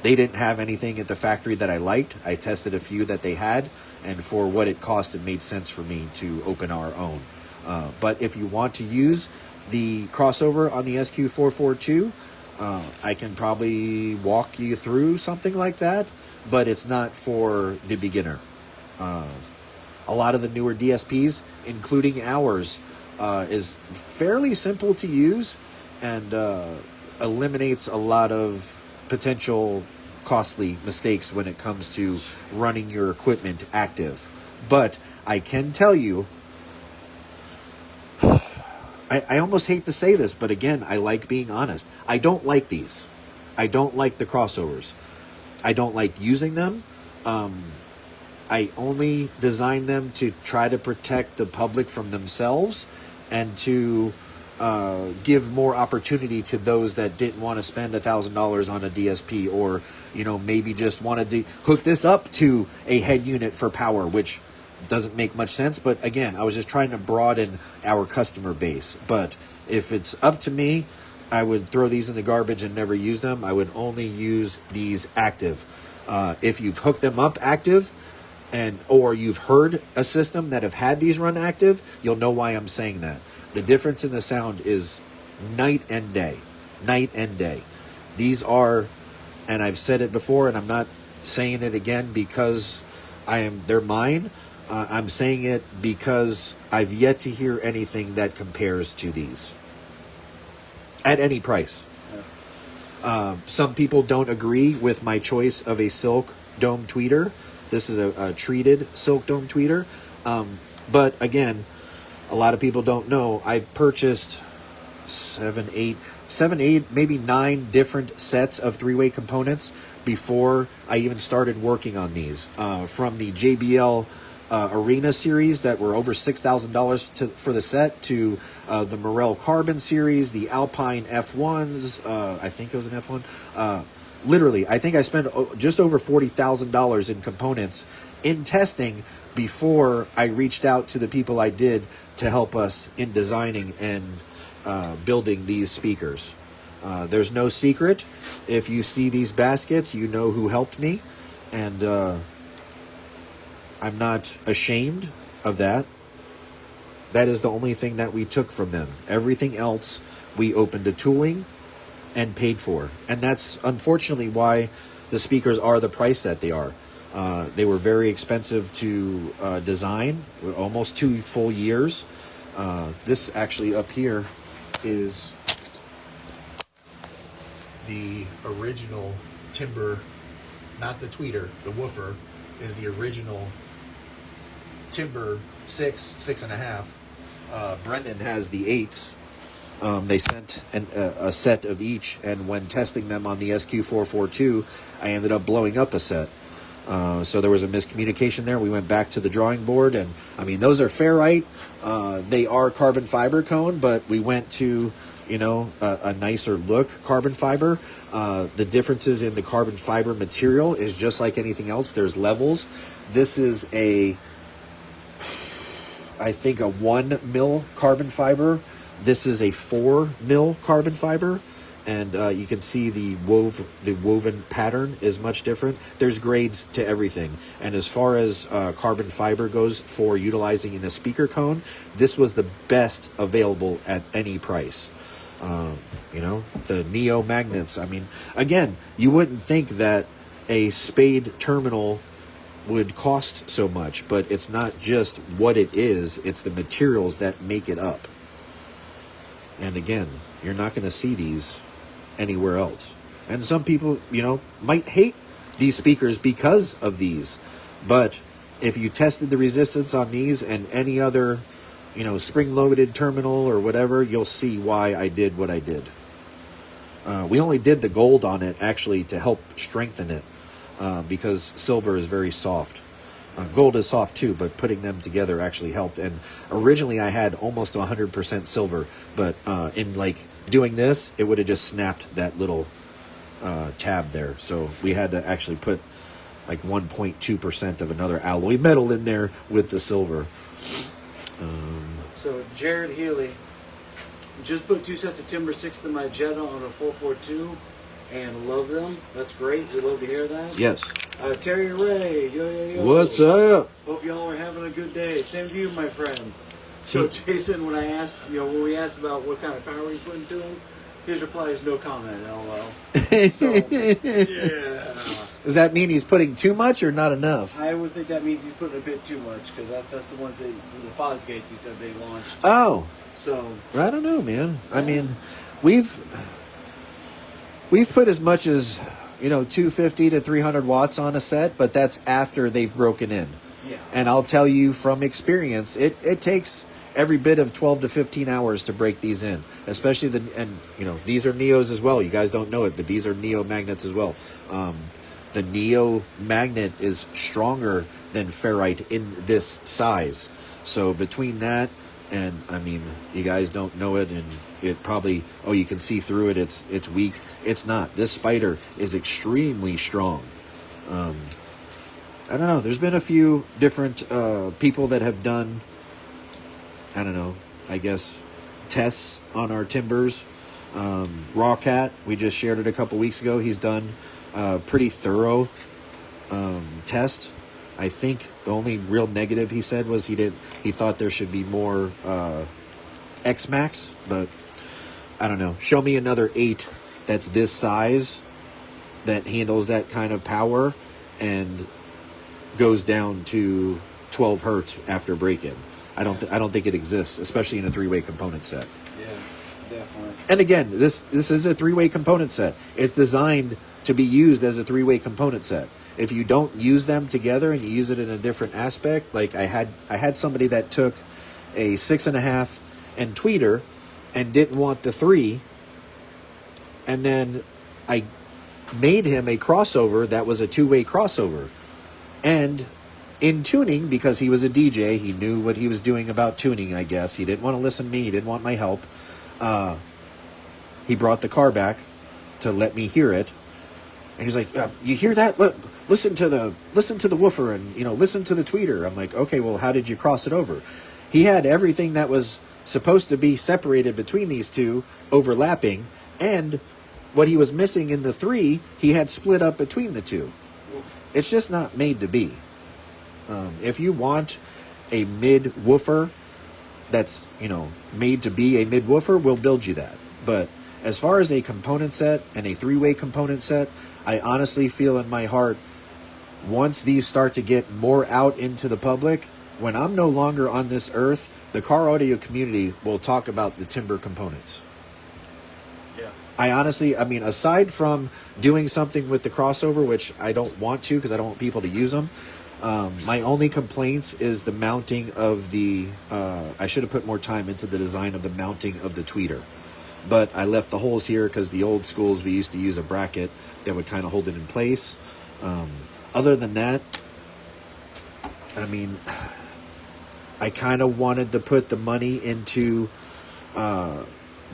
They didn't have anything at the factory that I liked. I tested a few that they had, and for what it cost, it made sense for me to open our own. But if you want to use the crossover on the SQ442, I can probably walk you through something like that, but it's not for the beginner. A lot of the newer DSPs, including ours, is fairly simple to use and eliminates a lot of potential costly mistakes when it comes to running your equipment active. But I can tell you, I almost hate to say this, but again, I like being honest. I don't like these. I don't like the crossovers. I don't like using them. I only design them to try to protect the public from themselves and to give more opportunity to those that didn't want to spend $1,000 on a DSP, or maybe just wanted to hook this up to a head unit for power, which doesn't make much sense. But again, I was just trying to broaden our customer base. But if it's up to me, I would throw these in the garbage and never use them. I would only use these active. If you've hooked them up active, or you've heard a system that have had these run active, you'll know why I'm saying that. The difference in the sound is night and day. Night and day. These are, and I've said it before, and I'm not saying it again because they're mine. I'm saying it because I've yet to hear anything that compares to these at any price. Some people don't agree with my choice of a silk dome tweeter. This is a treated silk dome tweeter. But again, a lot of people don't know. I purchased 7, 8, maybe 9 different sets of 3-way components before I even started working on these. From the JBL Arena series that were over $6,000 for the set, to the Morel Carbon series, the Alpine F1s. I think it was an F1. Literally, I think I spent just over $40,000 in components in testing before I reached out to the people I did to help us in designing and building these speakers. There's no secret. If you see these baskets, you know who helped me, and I'm not ashamed of that. That is the only thing that we took from them. Everything else we opened to tooling and paid for. And that's unfortunately why the speakers are the price that they are. They were very expensive to design, almost 2 full years. This actually up here is the original Timbre, not the tweeter, the woofer is the original Timbre 6.5. Brendan has the 8s. They sent a set of each, and when testing them on the SQ442, I ended up blowing up a set. So there was a miscommunication there. We went back to the drawing board, and I mean, those are ferrite. They are carbon fiber cone, but we went to, a nicer look carbon fiber. The differences in the carbon fiber material is just like anything else. There's levels. This is I think a 1 mil carbon fiber. This is a 4 mil carbon fiber. And you can see the woven pattern is much different. There's grades to everything. And as far as carbon fiber goes for utilizing in a speaker cone, this was the best available at any price. The Neo magnets. I mean, again, you wouldn't think that a spade terminal would cost so much, but it's not just what it is, it's the materials that make it up. And again, you're not going to see these anywhere else. And some people, might hate these speakers because of these. But if you tested the resistance on these and any other, spring-loaded terminal or whatever, you'll see why I did what I did. We only did the gold on it, actually, to help strengthen it, because silver is very soft. Gold is soft too, but putting them together actually helped. And originally I had almost 100% silver, but in doing this, it would have just snapped that little tab there. So we had to actually put 1.2% of another alloy metal in there with the silver. So Jared Healy just put 2 sets of Timbre 6 to my Jetta on a 442 and love them. That's great. We love to hear that. Yes. Terry Ray, yo. What's up? Hope y'all are having a good day. Same to you, my friend. So Jason, when we asked about what kind of power you put into him, his reply is no comment, LOL. So, yeah. Does that mean he's putting too much or not enough? I would think that means he's putting a bit too much, because that's the ones the Fosgates he said they launched. Oh. So I don't know, man. Yeah. I mean, we've put as much as 250 to 300 watts on a set, but that's after they've broken in. Yeah. And I'll tell you from experience, it takes every bit of 12 to 15 hours to break these in, especially these are Neos as well. You guys don't know it, but these are Neo magnets as well. The Neo magnet is stronger than ferrite in this size. So between that And I mean, you guys don't know it, and it probably, oh, you can see through it. It's weak. It's not. This spider is extremely strong. I don't know. There's been a few different people that have done, I don't know, I guess, tests on our timbers. Raw Cat, we just shared it a couple weeks ago. He's done a pretty thorough test. I think the only real negative he said was he thought there should be more X-Max, but I don't know. Show me another 8 that's this size that handles that kind of power and goes down to 12 hertz after break-in. I don't think it exists, especially in a 3-way component set. Yeah, definitely. And again, this is a 3-way component set. It's designed to be used as a 3-way component set. If you don't use them together and you use it in a different aspect, like I had somebody that took a 6.5 and tweeter and didn't want the 3, and then I made him a crossover that was a 2-way crossover. And in tuning, because he was a DJ, he knew what he was doing about tuning, I guess. He didn't want to listen to me. He didn't want my help. He brought the car back to let me hear it. And he's like, you hear that? Listen to the woofer and, listen to the tweeter. I'm like, okay, well, how did you cross it over? He had everything that was supposed to be separated between these two overlapping, and what he was missing in the 3, he had split up between the two. It's just not made to be. If you want a mid woofer that's, made to be a mid woofer, we'll build you that. But as far as a component set and a 3-way component set, I honestly feel in my heart, once these start to get more out into the public, when I'm no longer on this earth, the car audio community will talk about the Timbre components. Yeah. I mean, aside from doing something with the crossover, which I don't want to because I don't want people to use them, my only complaints is the mounting of the, I should have put more time into the design of the mounting of the tweeter. But I left the holes here because the old schools, we used to use a bracket that would kind of hold it in place. Other than that, I mean, I kind of wanted to put the money into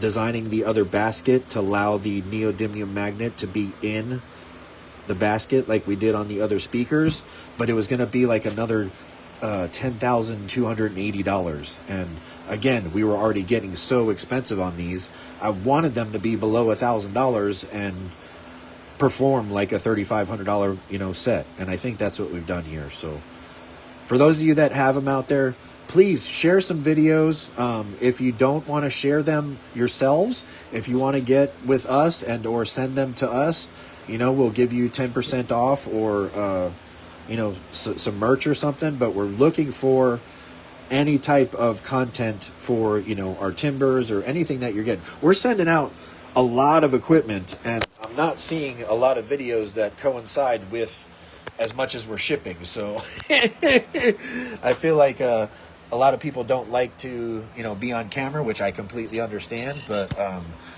designing the other basket to allow the neodymium magnet to be in the basket like we did on the other speakers, but it was going to be like another $10,280. And again, we were already getting so expensive on these. I wanted them to be below $1,000 and perform like a $3,500 set, and I think that's what we've done here. So for those of you that have them out there, please share some videos. If you don't want to share them yourselves, if you want to get with us and or send them to us, we'll give you 10% off or some merch or something. But we're looking for any type of content for our timbers or anything that you're getting. We're sending out a lot of equipment, and I'm not seeing a lot of videos that coincide with as much as we're shipping. So I feel like a lot of people don't like to be on camera, which I completely understand, but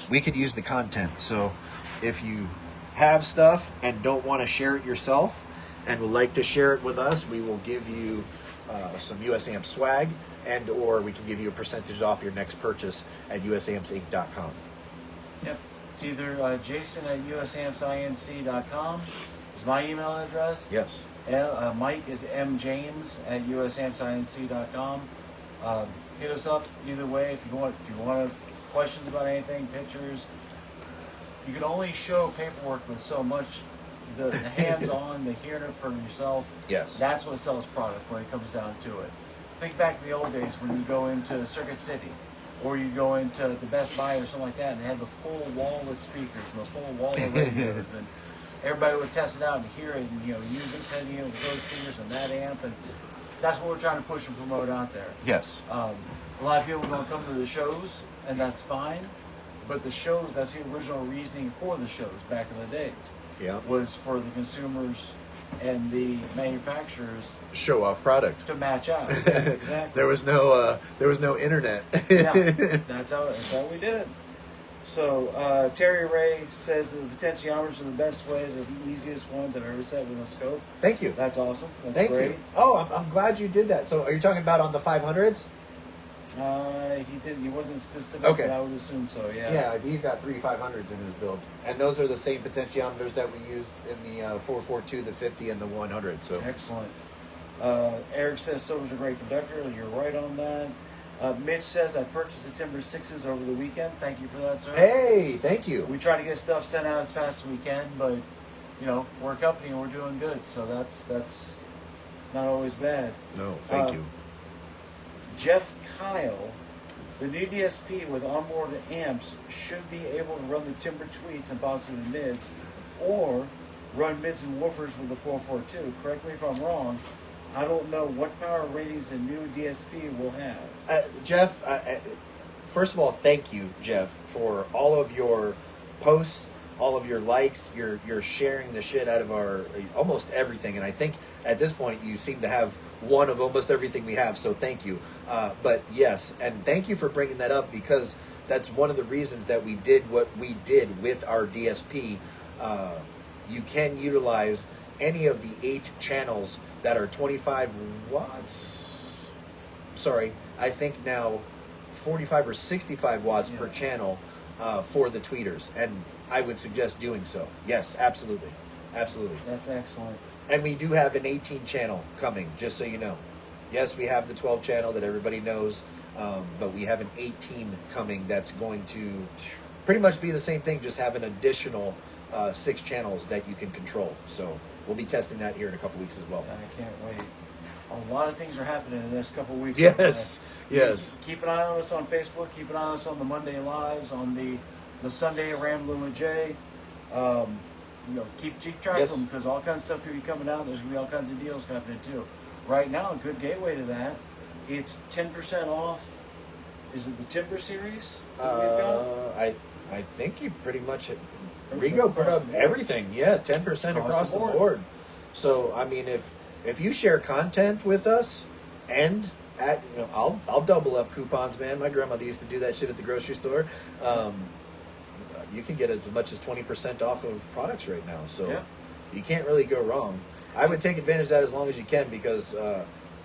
we could use the content. So if you have stuff and don't want to share it yourself and would like to share it with us, we will give you some USAMP swag, and or we can give you a percentage off your next purchase at usampsinc.com. Yep. It's either Jason at usampsinc.com is my email address. Yes. Mike is mjames at usampsinc.com. Hit us up either way if you want questions about anything, pictures. You can only show paperwork with so much. The hands-on, the hearing it for yourself. Yes. That's what sells product when it comes down to it. Think back to the old days when you go into Circuit City, or you go into the Best Buy or something like that, and they had the full wall of speakers and the full wall of radios, and everybody would test it out and hear it, and use this head unit with those speakers and that amp, and that's what we're trying to push and promote out there. Yes. A lot of people are going to come to the shows, and that's fine. But the shows, that's the original reasoning for the shows back in the days. Yeah. Was for the consumers and the manufacturers show off product to match out. Exactly. There was no internet. Yeah, that's how we did it. So Terry Ray says that the potentiometers are the best way, the easiest ones I've ever set with a scope. Thank you. That's awesome. That's Thank great. you. Oh, I'm glad you did that. So are you talking about on the 500s? He didn't. He wasn't specific, Okay. but I would assume so. Yeah. Yeah, he's got 3 500s in his build, and those are the same potentiometers that we used in the 442, the 50, and the 100. So Excellent. Eric says silver's a great conductor. You're right on that. Mitch says I purchased the Timbre 6s over the weekend. Thank you for that, sir. hey, thank you. We try to get stuff sent out as fast as we can, but you know we're a company and we're doing good, so that's not always bad. No, thank you. Jeff Kyle, the new DSP with onboard amps should be able to run the Timbre tweets and possibly the mids, or run mids and woofers with the 442. Correct me if I'm wrong. I don't know what power ratings the new DSP will have. Jeff, first of all, thank you, Jeff, for all of your posts, all of your likes. You're sharing the shit out of our almost everything, and I think at this point you seem to have one of almost everything we have. So thank you. But yes, and thank you for bringing that up, because that's one of the reasons that we did what we did with our DSP. You can utilize any of the 8 channels that are 25 watts. Sorry, I think now 45 or 65 watts per channel for the tweeters, and I would suggest doing so. Yes, absolutely, absolutely. That's excellent. And we do have an 18 channel coming, just so you know. Yes, we have the 12 channel that everybody knows, but we have an 18 coming that's going to pretty much be the same thing, just have an additional 6 channels that you can control. So we'll be testing that here in a couple weeks as well. I can't wait. A lot of things are happening in the next couple of weeks. Yes, yes. Keep an eye on us on Facebook. Keep an eye on us on the Monday Lives, on the Sunday Rambling with Jay. You know, keep track of them, because all kinds of stuff could be coming out. There's going to be all kinds of deals happening too. Right now, a good gateway to that, it's 10% off. Is it the Timbre series that we've got? I think you pretty much Rigo put up everything. Yeah, 10% across the board. So I mean, if you share content with us, and I'll double up coupons, man. My grandmother used to do that shit at the grocery store. You can get as much as 20% off of products right now. So you can't really go wrong. I would take advantage of that as long as you can, because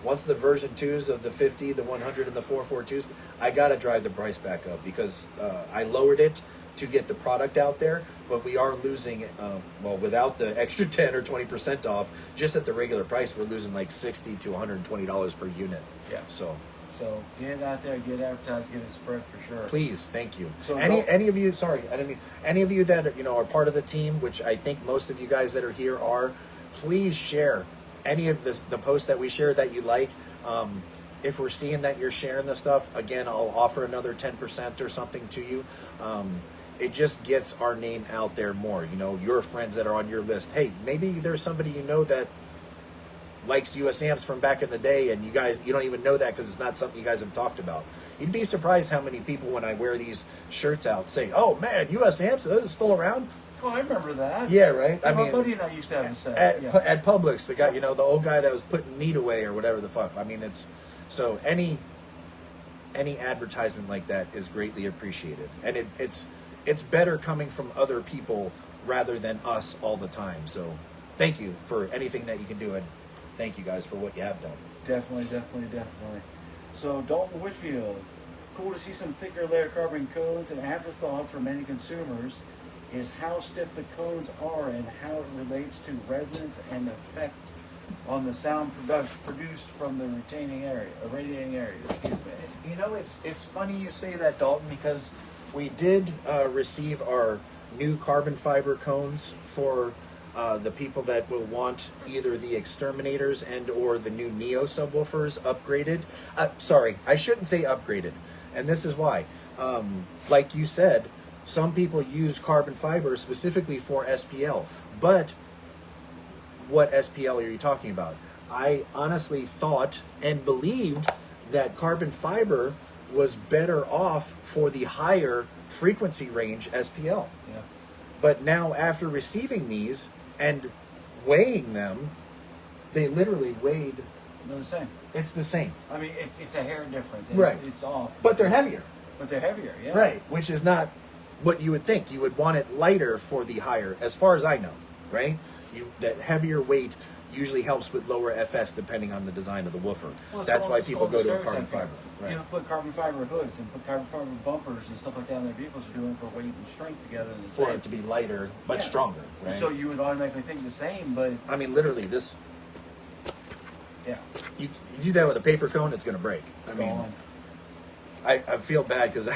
once the version 2s of the 50, the 100, and the 442s, I got to drive the price back up, because I lowered it to get the product out there, but we are losing, without the extra 10 or 20% off, just at the regular price, we're losing like $60 to $120 per unit. Yeah. So get it out there, get it advertised, get it spread for sure. Please, thank you. So any of you, sorry, I didn't mean, any of you that are part of the team, which I think most of you guys that are here are, please share any of the posts that we share that you like. If we're seeing that you're sharing the stuff, again, I'll offer another 10% or something to you. It just gets our name out there more. Your friends that are on your list. Hey, maybe there's somebody that likes USAmps from back in the day, and you don't even know that because it's not something you guys have talked about. You'd be surprised how many people, when I wear these shirts out, say, "Oh man, USAmps is still around." Oh, I remember that. Yeah, right. Yeah, my buddy and I used to have the same. At Publix, the guy, the old guy that was putting meat away or whatever the fuck. I mean, it's so any advertisement like that is greatly appreciated, and it's better coming from other people rather than us all the time. So thank you for anything that you can do, and thank you guys for what you have done. Definitely. So Dalton Whitfield, cool to see some thicker layer carbon cones. An afterthought for many consumers is how stiff the cones are and how it relates to resonance and effect on the sound produced from the radiating area. Excuse me. It's funny you say that, Dalton, because we did receive our new carbon fiber cones for the people that will want either the Exterminators and or the new Neo subwoofers upgraded. Sorry, I shouldn't say upgraded, and this is why. Like you said, some people use carbon fiber specifically for SPL, but what SPL are you talking about? I honestly thought and believed that carbon fiber was better off for the higher frequency range SPL. Yeah. But now, after receiving these and weighing them, they literally weighed. They're the same. It's the same. I mean, it's a hair difference. Right. It's off. But they're heavier. Yeah. Right. Which is not what you would think. You would want it lighter for the higher, as far as I know. Right. That heavier weight, usually helps with lower FS depending on the design of the woofer. Well, That's why people go to a carbon fiber. Right. You put carbon fiber hoods and put carbon fiber bumpers and stuff like that in their vehicles are doing for weight and strength together. In the For same. it to be lighter, but stronger. Right? So you would automatically think the same, but I mean, literally, this. Yeah. You do that with a paper cone, it's going to break. I mean, I feel bad because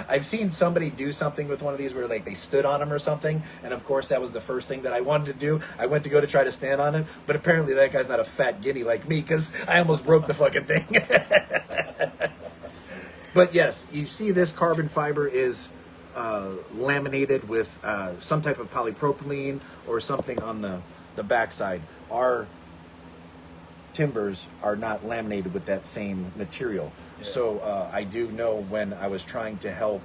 I've seen somebody do something with one of these where like they stood on them or something, and of course that was the first thing that I wanted to do. I went to go to try to stand on it, but apparently that guy's not a fat guinea like me because I almost broke the fucking thing. But yes, you see this carbon fiber is laminated with some type of polypropylene or something on the backside. Our timbers are not laminated with that same material. Yeah. So I do know when I was trying to help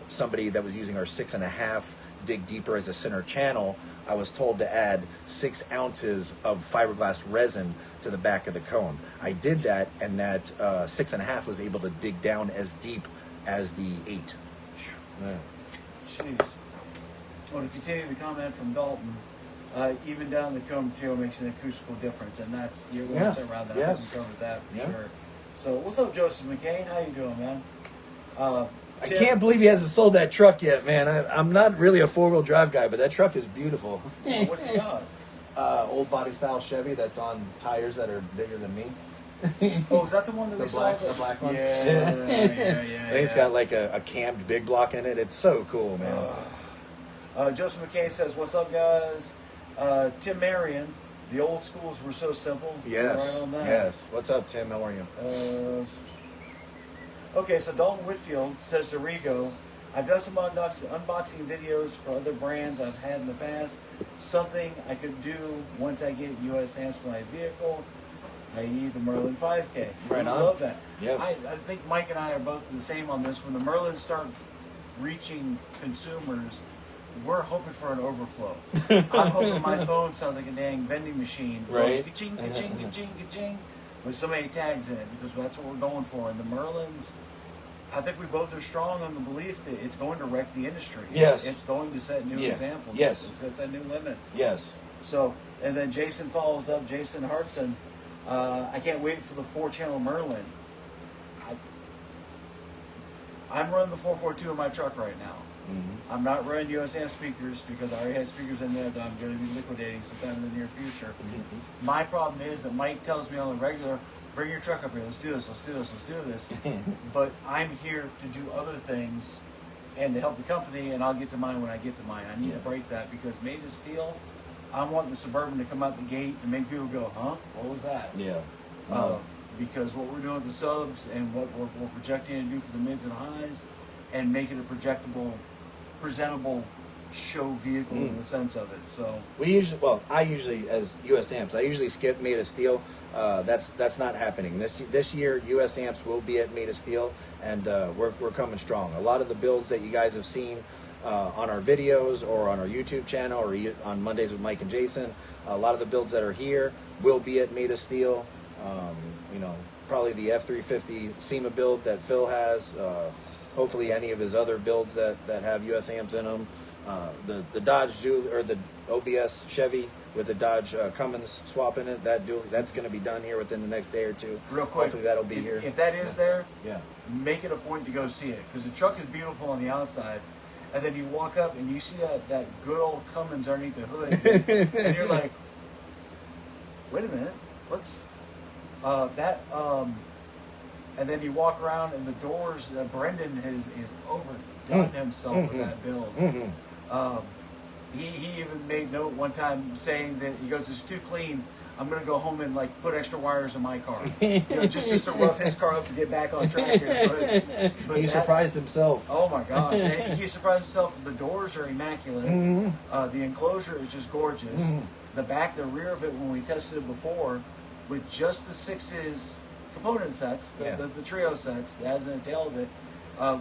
somebody that was using our 6.5 dig deeper as a center channel, I was told to add 6 ounces of fiberglass resin to the back of the cone. I did that, and that 6.5 was able to dig down as deep as the 8. Yeah. Jeez. Well, to continue the comment from Dalton, even down the cone material makes an acoustical difference, and that's you're going to around that. Yes. We covered that for sure. So, what's up, Joseph McCain? How you doing, man? I can't believe he hasn't sold that truck yet, man. I'm not really a 4-wheel drive guy, but that truck is beautiful. What's he got? Old body style Chevy that's on tires that are bigger than me. Oh, is that the one that we saw? The black one? Yeah. I think it's got like a cammed big block in it. It's so cool, man. Joseph McCain says, "What's up, guys?" Tim Marion, the old schools were so simple. Yes. Right on that. Yes. What's up, Tim? How are you? Okay, so Dalton Whitfield says to Rigo, "I've done some unboxing videos for other brands I've had in the past. Something I could do once I get USAmps for my vehicle, i.e. the Merlin 5K. Right on. I love that. Yes. I think Mike and I are both the same on this. When the Merlins start reaching consumers, we're hoping for an overflow. I'm hoping my phone sounds like a dang vending machine. Right. Ka-ching, ka-ching, ka-ching, ka-ching, with so many tags in it, because that's what we're going for. And the Merlins, I think we both are strong on the belief that it's going to wreck the industry. Yes. It's going to set new examples. Yes. It's going to set new limits. Yes. So, and then Jason follows up, Jason Hartson, I can't wait for the 4-channel Merlin. I'm running the 442 in my truck right now. Mm-hmm. I'm not running USAmp speakers because I already have speakers in there that I'm going to be liquidating sometime in the near future. Mm-hmm. My problem is that Mike tells me on the regular, bring your truck up here, let's do this, let's do this, let's do this. But I'm here to do other things and to help the company, and I'll get to mine when I get to mine. I need to break that because made of steel, I want the Suburban to come out the gate and make people go, huh? What was that? Yeah. Because what we're doing with the subs and what we're projecting to do for the mids and highs and make it a presentable show vehicle in the sense of it. So I usually, as USAmps, I usually skip made of steel. That's not happening this year. USAmps will be at made of steel, and we're coming strong. A lot of the builds that you guys have seen on our videos or on our YouTube channel or on Mondays with Mike and Jason, a lot of the builds that are here will be at made of steel. Probably the F350 SEMA build that Phil has. Hopefully any of his other builds that have USAmps in them. The Dodge or the OBS Chevy with the Dodge Cummins swap in it, that's going to be done here within the next day or two. Real quick, hopefully that'll be here. If that is there, yeah, make it a point to go see it, because the truck is beautiful on the outside, and then you walk up and you see that good old Cummins underneath the hood, and you're like, wait a minute, what's that? And then you walk around and the doors. Brendan is overdone himself with that build. He even made note one time saying that he goes, "It's too clean. I'm gonna go home and like put extra wires in my car, just to rough his car up to get back on track." But he surprised himself. Oh my gosh! And he surprised himself. The doors are immaculate. The enclosure is just gorgeous. The rear of it, when we tested it before, with just the 6's component sets, the trio sets, as in the tail of it,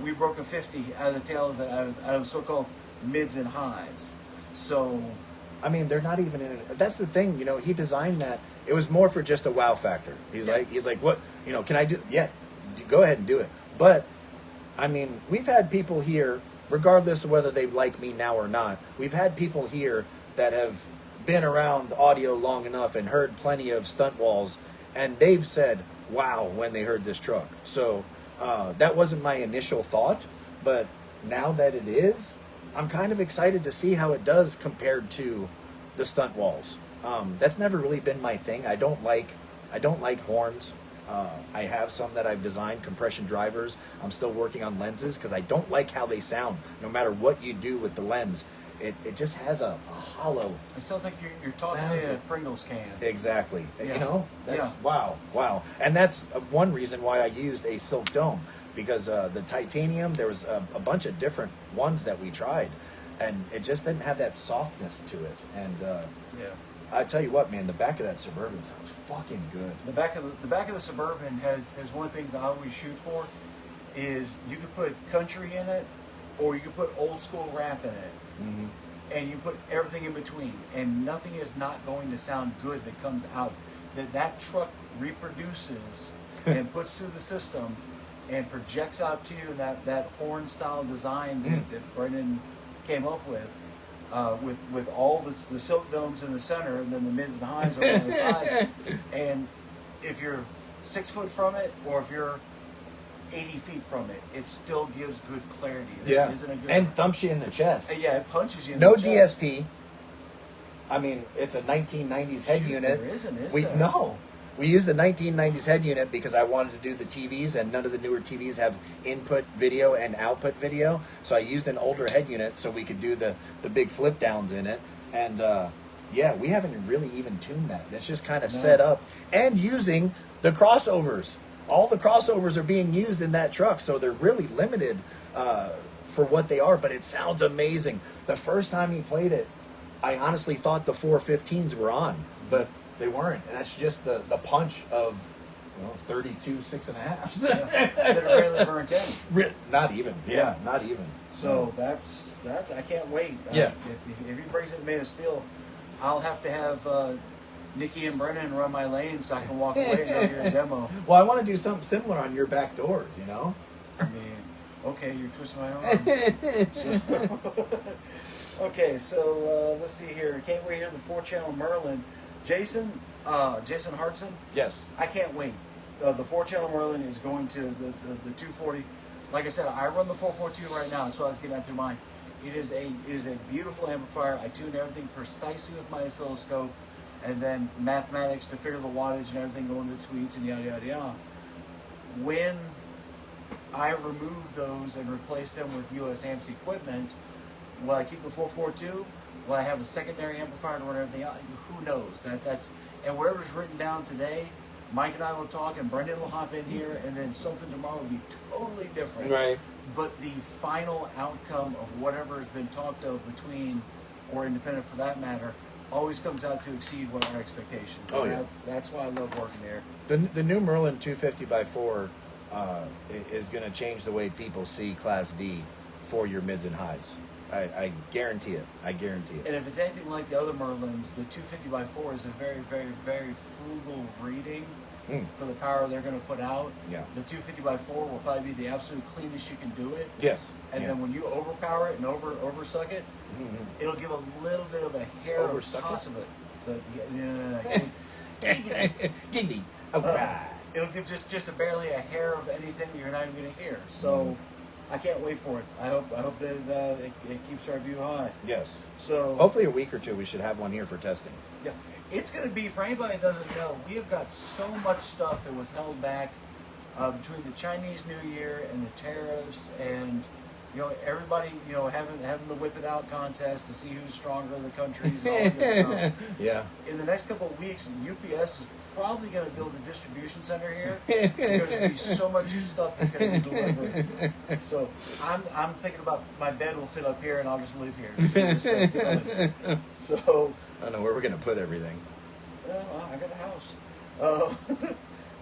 we broke a 50 out of the tail of it, out of so-called mids and highs. So, I mean, they're not even in it. That's the thing, he designed that. It was more for just a wow factor. He's like, what, can I do? Yeah, go ahead and do it. But, I mean, we've had people here, regardless of whether they like me now or not, we've had people here that have been around audio long enough and heard plenty of stunt walls, and they've said, wow, when they heard this truck. So that wasn't my initial thought, but now that it is, I'm kind of excited to see how it does compared to the stunt walls. That's never really been my thing. I don't like horns. I have some that I've designed, compression drivers. I'm still working on lenses because I don't like how they sound. No matter what you do with the lens, it just has a hollow. It sounds like you're talking in a Pringles can. Exactly. Yeah. You know, that's wow. And that's one reason why I used a silk dome, because the titanium, there was a bunch of different ones that we tried, and it just didn't have that softness to it. And I tell you what, man, the back of that Suburban sounds fucking good. The back of the Suburban has one of the things I always shoot for, is you could put country in it, or you could put old school rap in it, and you put everything in between, and nothing is not going to sound good that comes out. That truck reproduces and puts through the system, and projects out to you that horn style design that Brendan came up with. With all the silk domes in the center, and then the mids and highs are on the sides. And if you're 6 foot from it, or if you're 80 feet from it, it still gives good clarity. Yeah, isn't it good? And thumps you in the chest. Yeah, it punches you in no the chest. DSP. I mean, it's a 1990s head unit. There isn't, is there? No. We used the 1990s head unit because I wanted to do the TVs, and none of the newer TVs have input video and output video. So I used an older head unit so we could do the big flip downs in it. And we haven't really even tuned that. It's just kind of set up, and using the crossovers. All the crossovers are being used in that truck, so they're really limited for what they are, but it sounds amazing. The first time he played it, I honestly thought the 415s were on, but they weren't. And that's just the punch of 32 6.5s. That are really burnt in. Not even. Yeah, not even. So that's I can't wait. Yeah. If he brings it made of steel, I'll have to have Nikki and Brennan run my lane so I can walk away and go hear a demo. Well, I want to do something similar on your back doors, you know? I mean, okay, you're twisting my arm. Okay, so let's see here. Can't wait to hear the 4-channel Merlin. Jason Hartson? Yes. I can't wait. The 4-channel Merlin is going to the 240. Like I said, I run the 442 right now. That's what I was getting at through mine. It is a beautiful amplifier. I tune everything precisely with my oscilloscope, and then mathematics to figure the wattage and everything going to the tweets and yada yada yada. When I remove those and replace them with usamps equipment, will I keep the 442? Will I have a secondary amplifier to run everything out? Who knows? That's and whatever's written down today, Mike and I will talk, and Brendan will hop in here, and then something tomorrow will be totally different. Right. But the final outcome of whatever has been talked of between, or independent for that matter, always comes out to exceed what our expectations. Oh, yeah. That's why I love working there. The new Merlin 250x4 is going to change the way people see Class D for your mids and highs. I guarantee it. I guarantee it. And if it's anything like the other Merlins, the 250x4 is a very, very, very frugal reading for the power they're going to put out. Yeah. The 250x4 will probably be the absolute cleanest you can do it. Yes. And then when you overpower it and oversuck it, it'll give a little bit of a hair of possible. Giggity. It'll give just a barely a hair of anything that you're not even going to hear. So I can't wait for it. I hope that it keeps our view high. Yes. So hopefully a week or two we should have one here for testing. Yeah, it's going to be, for anybody that doesn't know, we have got so much stuff that was held back between the Chinese New Year and the tariffs, and everybody having the whip it out contest to see who's stronger in the countries and all that good stuff. Yeah. In the next couple of weeks, UPS is probably going to build a distribution center here. There's going to be so much stuff that's going to be delivered. So I'm thinking about my bed will fit up here and I'll just live here. So I don't know where we're going to put everything. Well, I got a house.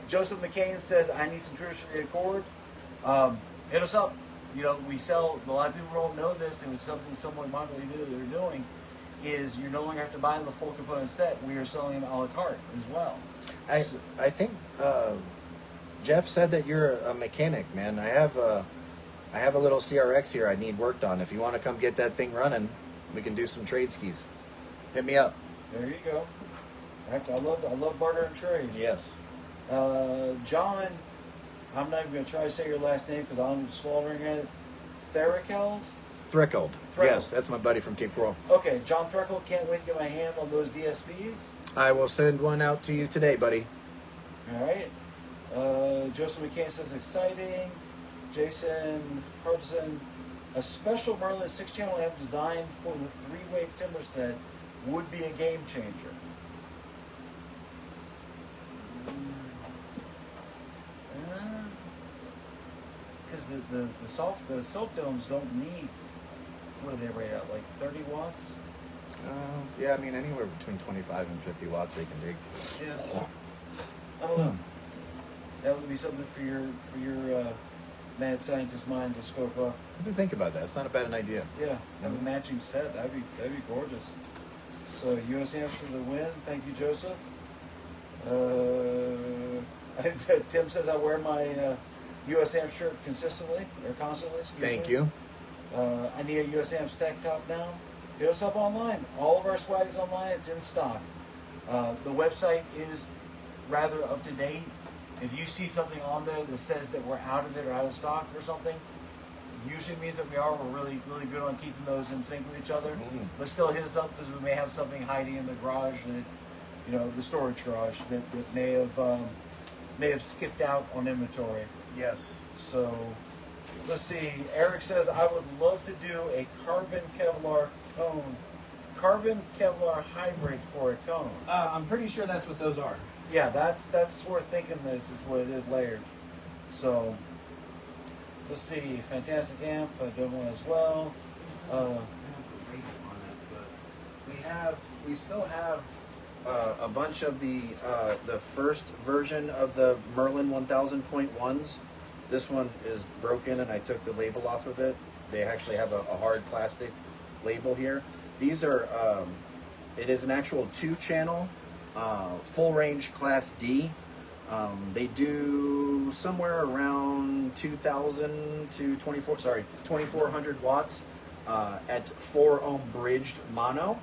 Joseph McCain says, I need some triggers for the Accord. Hit us up. We sell, a lot of people don't know this, and it's something somewhat moderately new that they're doing, is you no longer have to buy the full component set. We are selling them a la carte as well. I think Jeff said that you're a mechanic, man. I have a little CRX here I need worked on. If you want to come get that thing running, we can do some trade skis. Hit me up. There you go. I love barter and trade. Yes. John, I'm not even going to try to say your last name because I'm slaughtering it. Threckeld? Threckeld. Yes, that's my buddy from Cape Coral. Okay, John Threckeld, can't wait to get my hand on those DSPs. I will send one out to you today, buddy. All right. Joseph McCain says exciting. Jason Hardison, a special Merlin 6-channel amp designed for the 3-way Timbre set would be a game changer. Because the silk domes don't need, what are they rated at, like 30 watts? Yeah, I mean anywhere between 25 and 50 watts they can dig. Yeah. I don't know. That would be something for your mad scientist mind to scope up. I didn't think about that. It's not a bad idea. Yeah, have a matching set. That'd be gorgeous. So US amps for the win. Thank you, Joseph. Tim says I wear my US amp shirt consistently or constantly. Thank you. I need a US amps tech top down. Hit us up online. All of our swag is online. It's in stock. The website is rather up to date. If you see something on there that says that we're out of it or out of stock or something, usually means that we're really good on keeping those in sync with each other. Mm-hmm. But still hit us up because we may have something hiding in the garage that, the storage garage that may have skipped out on inventory. Yes. So let's see. Eric says I would love to do a carbon Kevlar hybrid for a cone. I'm pretty sure that's what those are. Yeah, that's worth thinking. This is what it is layered. So let's see. Fantastic amp. I did one as well. We still have a bunch of the first version of the Merlin 1000.1s. This one is broken, and I took the label off of it. They actually have a hard plastic label here. These are. It is an actual 2-channel. Full range Class D. They do somewhere around 2,000 to 2,400 watts at 4 ohm bridged mono,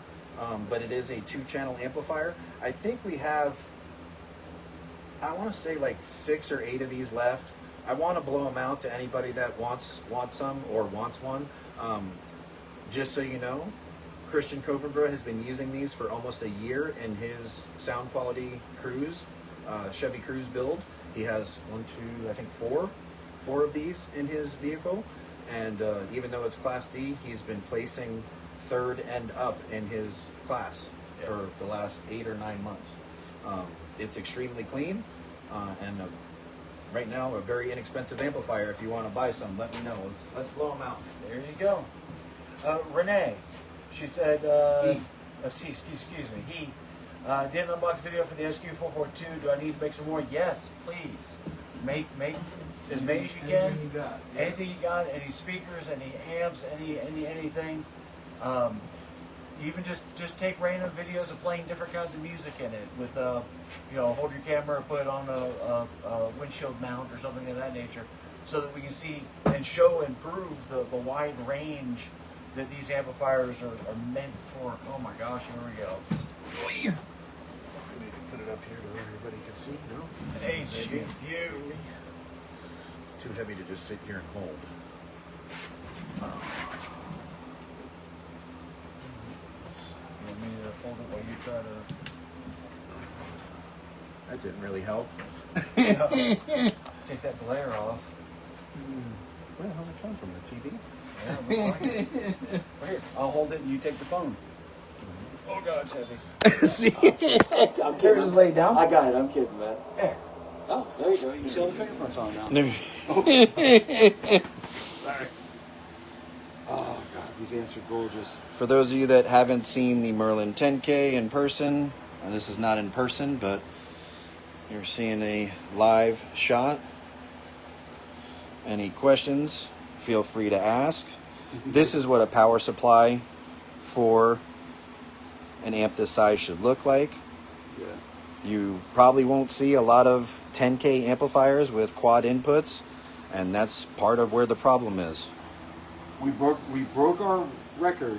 but it is a 2-channel amplifier. I think we have, I want to say like 6 or 8 of these left. I want to blow them out to anybody that wants some or wants one. Just so you know, Christian Copenbra has been using these for almost a year in his sound quality Cruise, Chevy Cruise build. He has 4 of these in his vehicle. And even though it's Class D, he's been placing 3rd and up in his class for the last 8 or 9 months. It's extremely clean and right now a very inexpensive amplifier. If you want to buy some, let me know. Let's blow them out. There you go. Renee. She said, excuse me, he didn't unbox video for the SQ442. Do I need to make some more? Yes, please. Make as many as you can. Anything you got, any speakers, any amps, anything. Even just take random videos of playing different kinds of music in it with, hold your camera, put it on a windshield mount or something of that nature so that we can see and show and prove the wide range that these amplifiers are meant for. Oh my gosh, here we go. We can put it up here to where everybody can see. No? HU. It's too heavy to just sit here and hold. You want me to hold it while you try to... That didn't really help. Take that glare off. Where the hell's it come from? The TV? Yeah, it looks like it. Right here. I'll hold it and you take the phone. Oh God, it's heavy. See? I'm kidding. Just lay down. I got it. I'm kidding, man. There. Oh, there you go. You can see all the fingerprints on now. Sorry. Oh God, these amps are gorgeous. For those of you that haven't seen the Merlin 10K in person, and this is not in person, but you're seeing a live shot. Any questions? Feel free to ask. This is what a power supply for an amp this size should look like. Yeah. You probably won't see a lot of 10K amplifiers with quad inputs, and that's part of where the problem is. We broke our record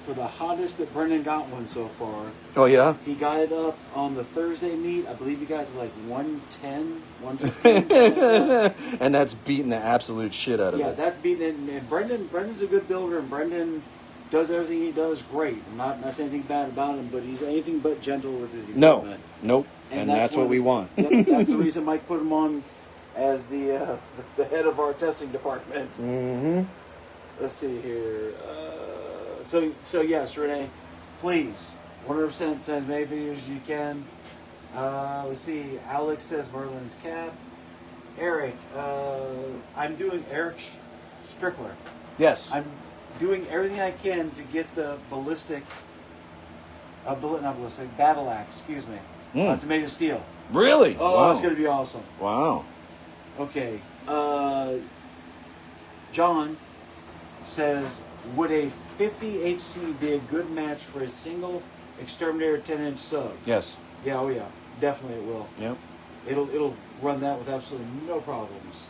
for the hottest that Brendan got one so far. Oh, yeah? He got it up on the Thursday meet. I believe he got to like 110, 115. And that's beating the absolute shit out of it. Yeah, that's beating it. And Brendan's a good builder, and Brendan does everything he does great. I'm not saying anything bad about him, but he's anything but gentle with his equipment. Nope. And that's what we want. That's the reason Mike put him on as the head of our testing department. Mm-hmm. Let's see here. So yes, Renee, please, 100% send as many videos as you can. Let's see. Alex says Merlin's cap. Eric, I'm doing Eric Strickler. Yes. I'm doing everything I can to get the battle axe, excuse me, to made of steel. Really? Oh, wow. That's going to be awesome. Wow. Okay. John says, would a 50 HC be a good match for a single Exterminator 10-inch sub? Yes. Yeah, oh yeah. Definitely it will. Yep. It'll run that with absolutely no problems.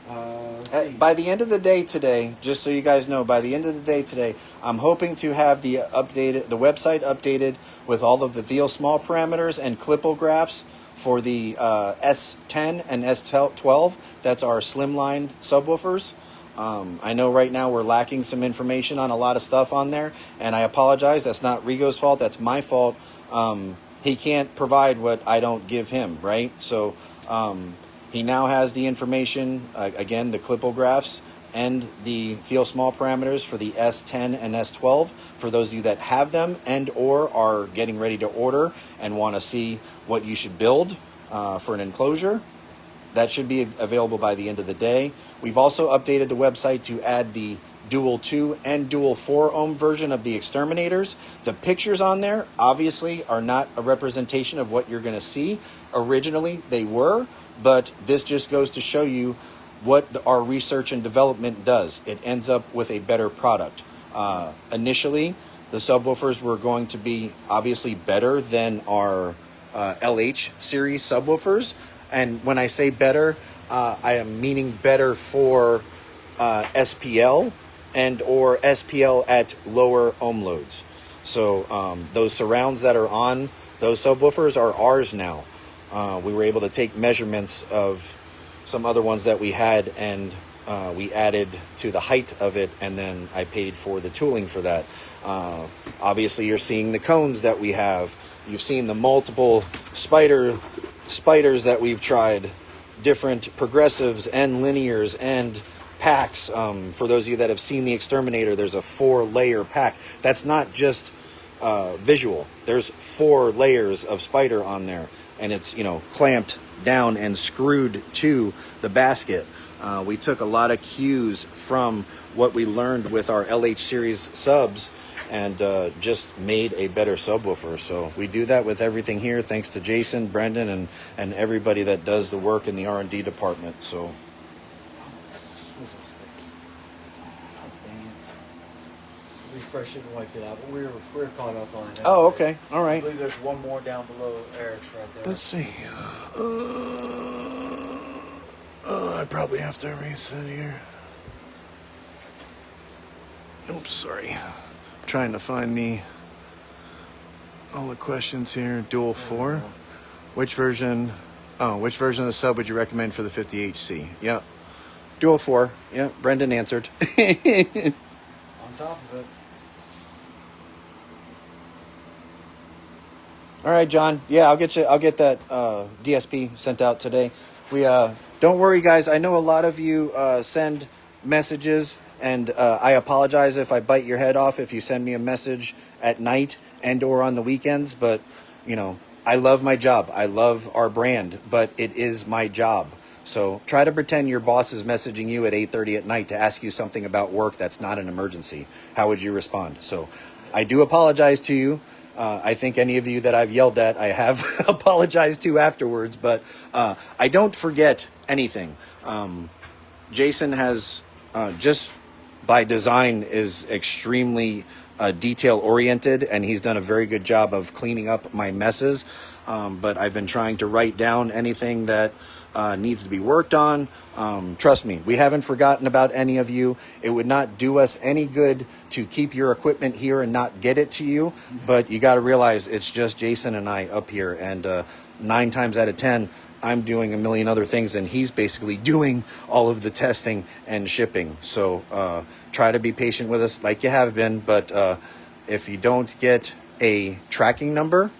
Let's see. By the end of the day today, just so you guys know, by the end of the day today, I'm hoping to have the website updated with all of the Theo Small parameters and clipographs for the S10 and S12. That's our slimline subwoofers. I know right now we're lacking some information on a lot of stuff on there, and I apologize. That's not Rigo's fault. That's my fault. He can't provide what I don't give him, right? So he now has the information, again, the clipographs and the Theo Small parameters for the S10 and S12 for those of you that have them and or are getting ready to order and want to see what you should build for an enclosure. That should be available by the end of the day. We've also updated the website to add the dual 2 and dual 4 ohm version of the exterminators. The pictures on there obviously are not a representation of what you're going to see. Originally they were, but this just goes to show you what our research and development does. It ends up with a better product. Initially, the subwoofers were going to be obviously better than our LH series subwoofers. And when I say better, I am meaning better for SPL and or SPL at lower ohm loads. So those surrounds that are on those subwoofers are ours now. We were able to take measurements of some other ones that we had, and we added to the height of it, and then I paid for the tooling for that. Obviously, you're seeing the cones that we have. You've seen the multiple spiders that we've tried, different progressives and linears and packs. For those of you that have seen the Exterminator, there's a 4-layer pack. That's not just visual. There's 4 layers of spider on there, and it's, clamped down and screwed to the basket. We took a lot of cues from what we learned with our LH series subs and just made a better subwoofer. So we do that with everything here, thanks to Jason, Brendan, and everybody that does the work in the R&D department. So refresh it and wipe it out, but we're caught up on it now. Oh, okay. All right. I believe there's one more down below Eric's right there. Let's see. I probably have to reset here. Oops, sorry. Trying to find all the questions here. Dual 4. Which version of the sub would you recommend for the 50HC? Yep. Dual 4. Yep. Brendan answered. On top of it. All right, John. Yeah, I'll get that DSP sent out today. We don't worry, guys. I know a lot of you send messages, and I apologize if I bite your head off if you send me a message at night and or on the weekends. But I love my job. I love our brand, but it is my job. So try to pretend your boss is messaging you at 8:30 at night to ask you something about work that's not an emergency. How would you respond? So I do apologize to you. I think any of you that I've yelled at, I have apologized to afterwards, but I don't forget anything. Jason has, just by design, is extremely detail-oriented, and he's done a very good job of cleaning up my messes. But I've been trying to write down anything that needs to be worked on. Trust me, we haven't forgotten about any of you. It would not do us any good to keep your equipment here and not get it to you. But you got to realize it's just Jason and I up here, and 9 times out of 10, I'm doing a million other things, and he's basically doing all of the testing and shipping. So try to be patient with us like you have been. But if you don't get a tracking number,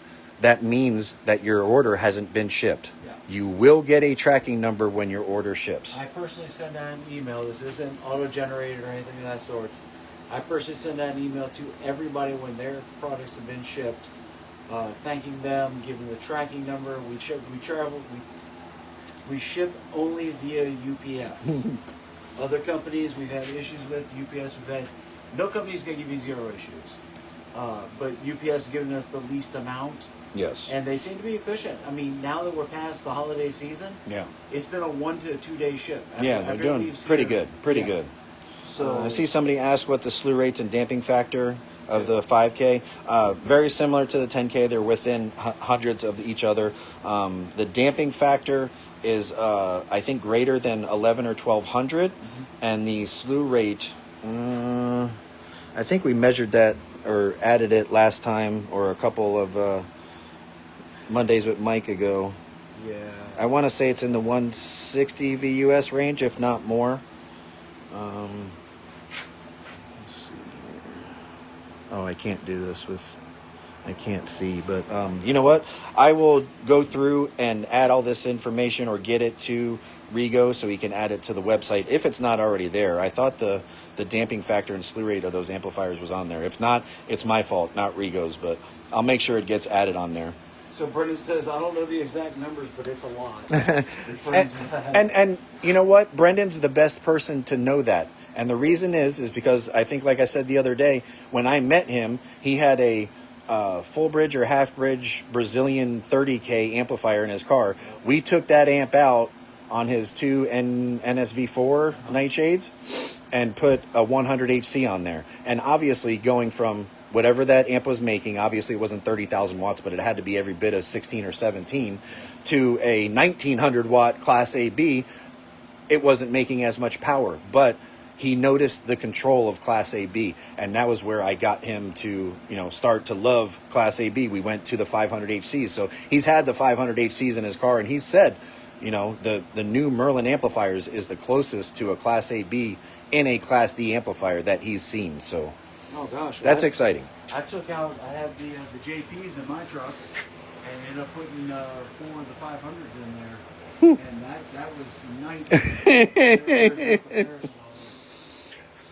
that means that your order hasn't been shipped. You will get a tracking number when your order ships. I personally send out an email. This isn't auto-generated or anything of that sort. I personally send out an email to everybody when their products have been shipped, thanking them, giving the tracking number. We ship only via UPS. Other companies we've had issues with. UPS we've had. No company's gonna give you 0 issues, but UPS has given us the least amount. Yes. And they seem to be efficient. I mean, now that we're past the holiday season, it's been a 1 to 2 day ship. They're doing pretty good. Pretty good. So I see somebody ask what the slew rates and damping factor of the 5K. Very similar to the 10K. They're within hundreds of each other. The damping factor is, I think, greater than 11 or 1200, and the slew rate, I think we measured that or added it last time, or a couple of Mondays with Mike ago. Yeah. I want to say it's in the 160 VUS range, if not more. Let's see. Oh, I can't do this with... I can't see, but you know what? I will go through and add all this information or get it to Rigo so he can add it to the website if it's not already there. I thought the damping factor and slew rate of those amplifiers was on there. If not, it's my fault, not Rigo's, but I'll make sure it gets added on there. So Brendan says, I don't know the exact numbers, but it's a lot. and you know what? Brendan's the best person to know that. And the reason is because I think, like I said the other day, when I met him, he had a full bridge or half bridge Brazilian 30K amplifier in his car. We took that amp out on his 2 NSV4 nightshades and put a 100 HC on there. And obviously going from whatever that amp was making, obviously it wasn't 30,000 watts, but it had to be every bit of 16 or 17, to a 1900 watt Class AB, it wasn't making as much power. But he noticed the control of Class AB, and that was where I got him to, start to love Class AB. We went to the 500 HCs. So he's had the 500 HCs in his car, and he said, the new Merlin amplifiers is the closest to a Class AB in a Class D amplifier that he's seen. So oh gosh, that's exciting. I had the JPs in my truck and ended up putting 4 of the 500s in there. And that was nice.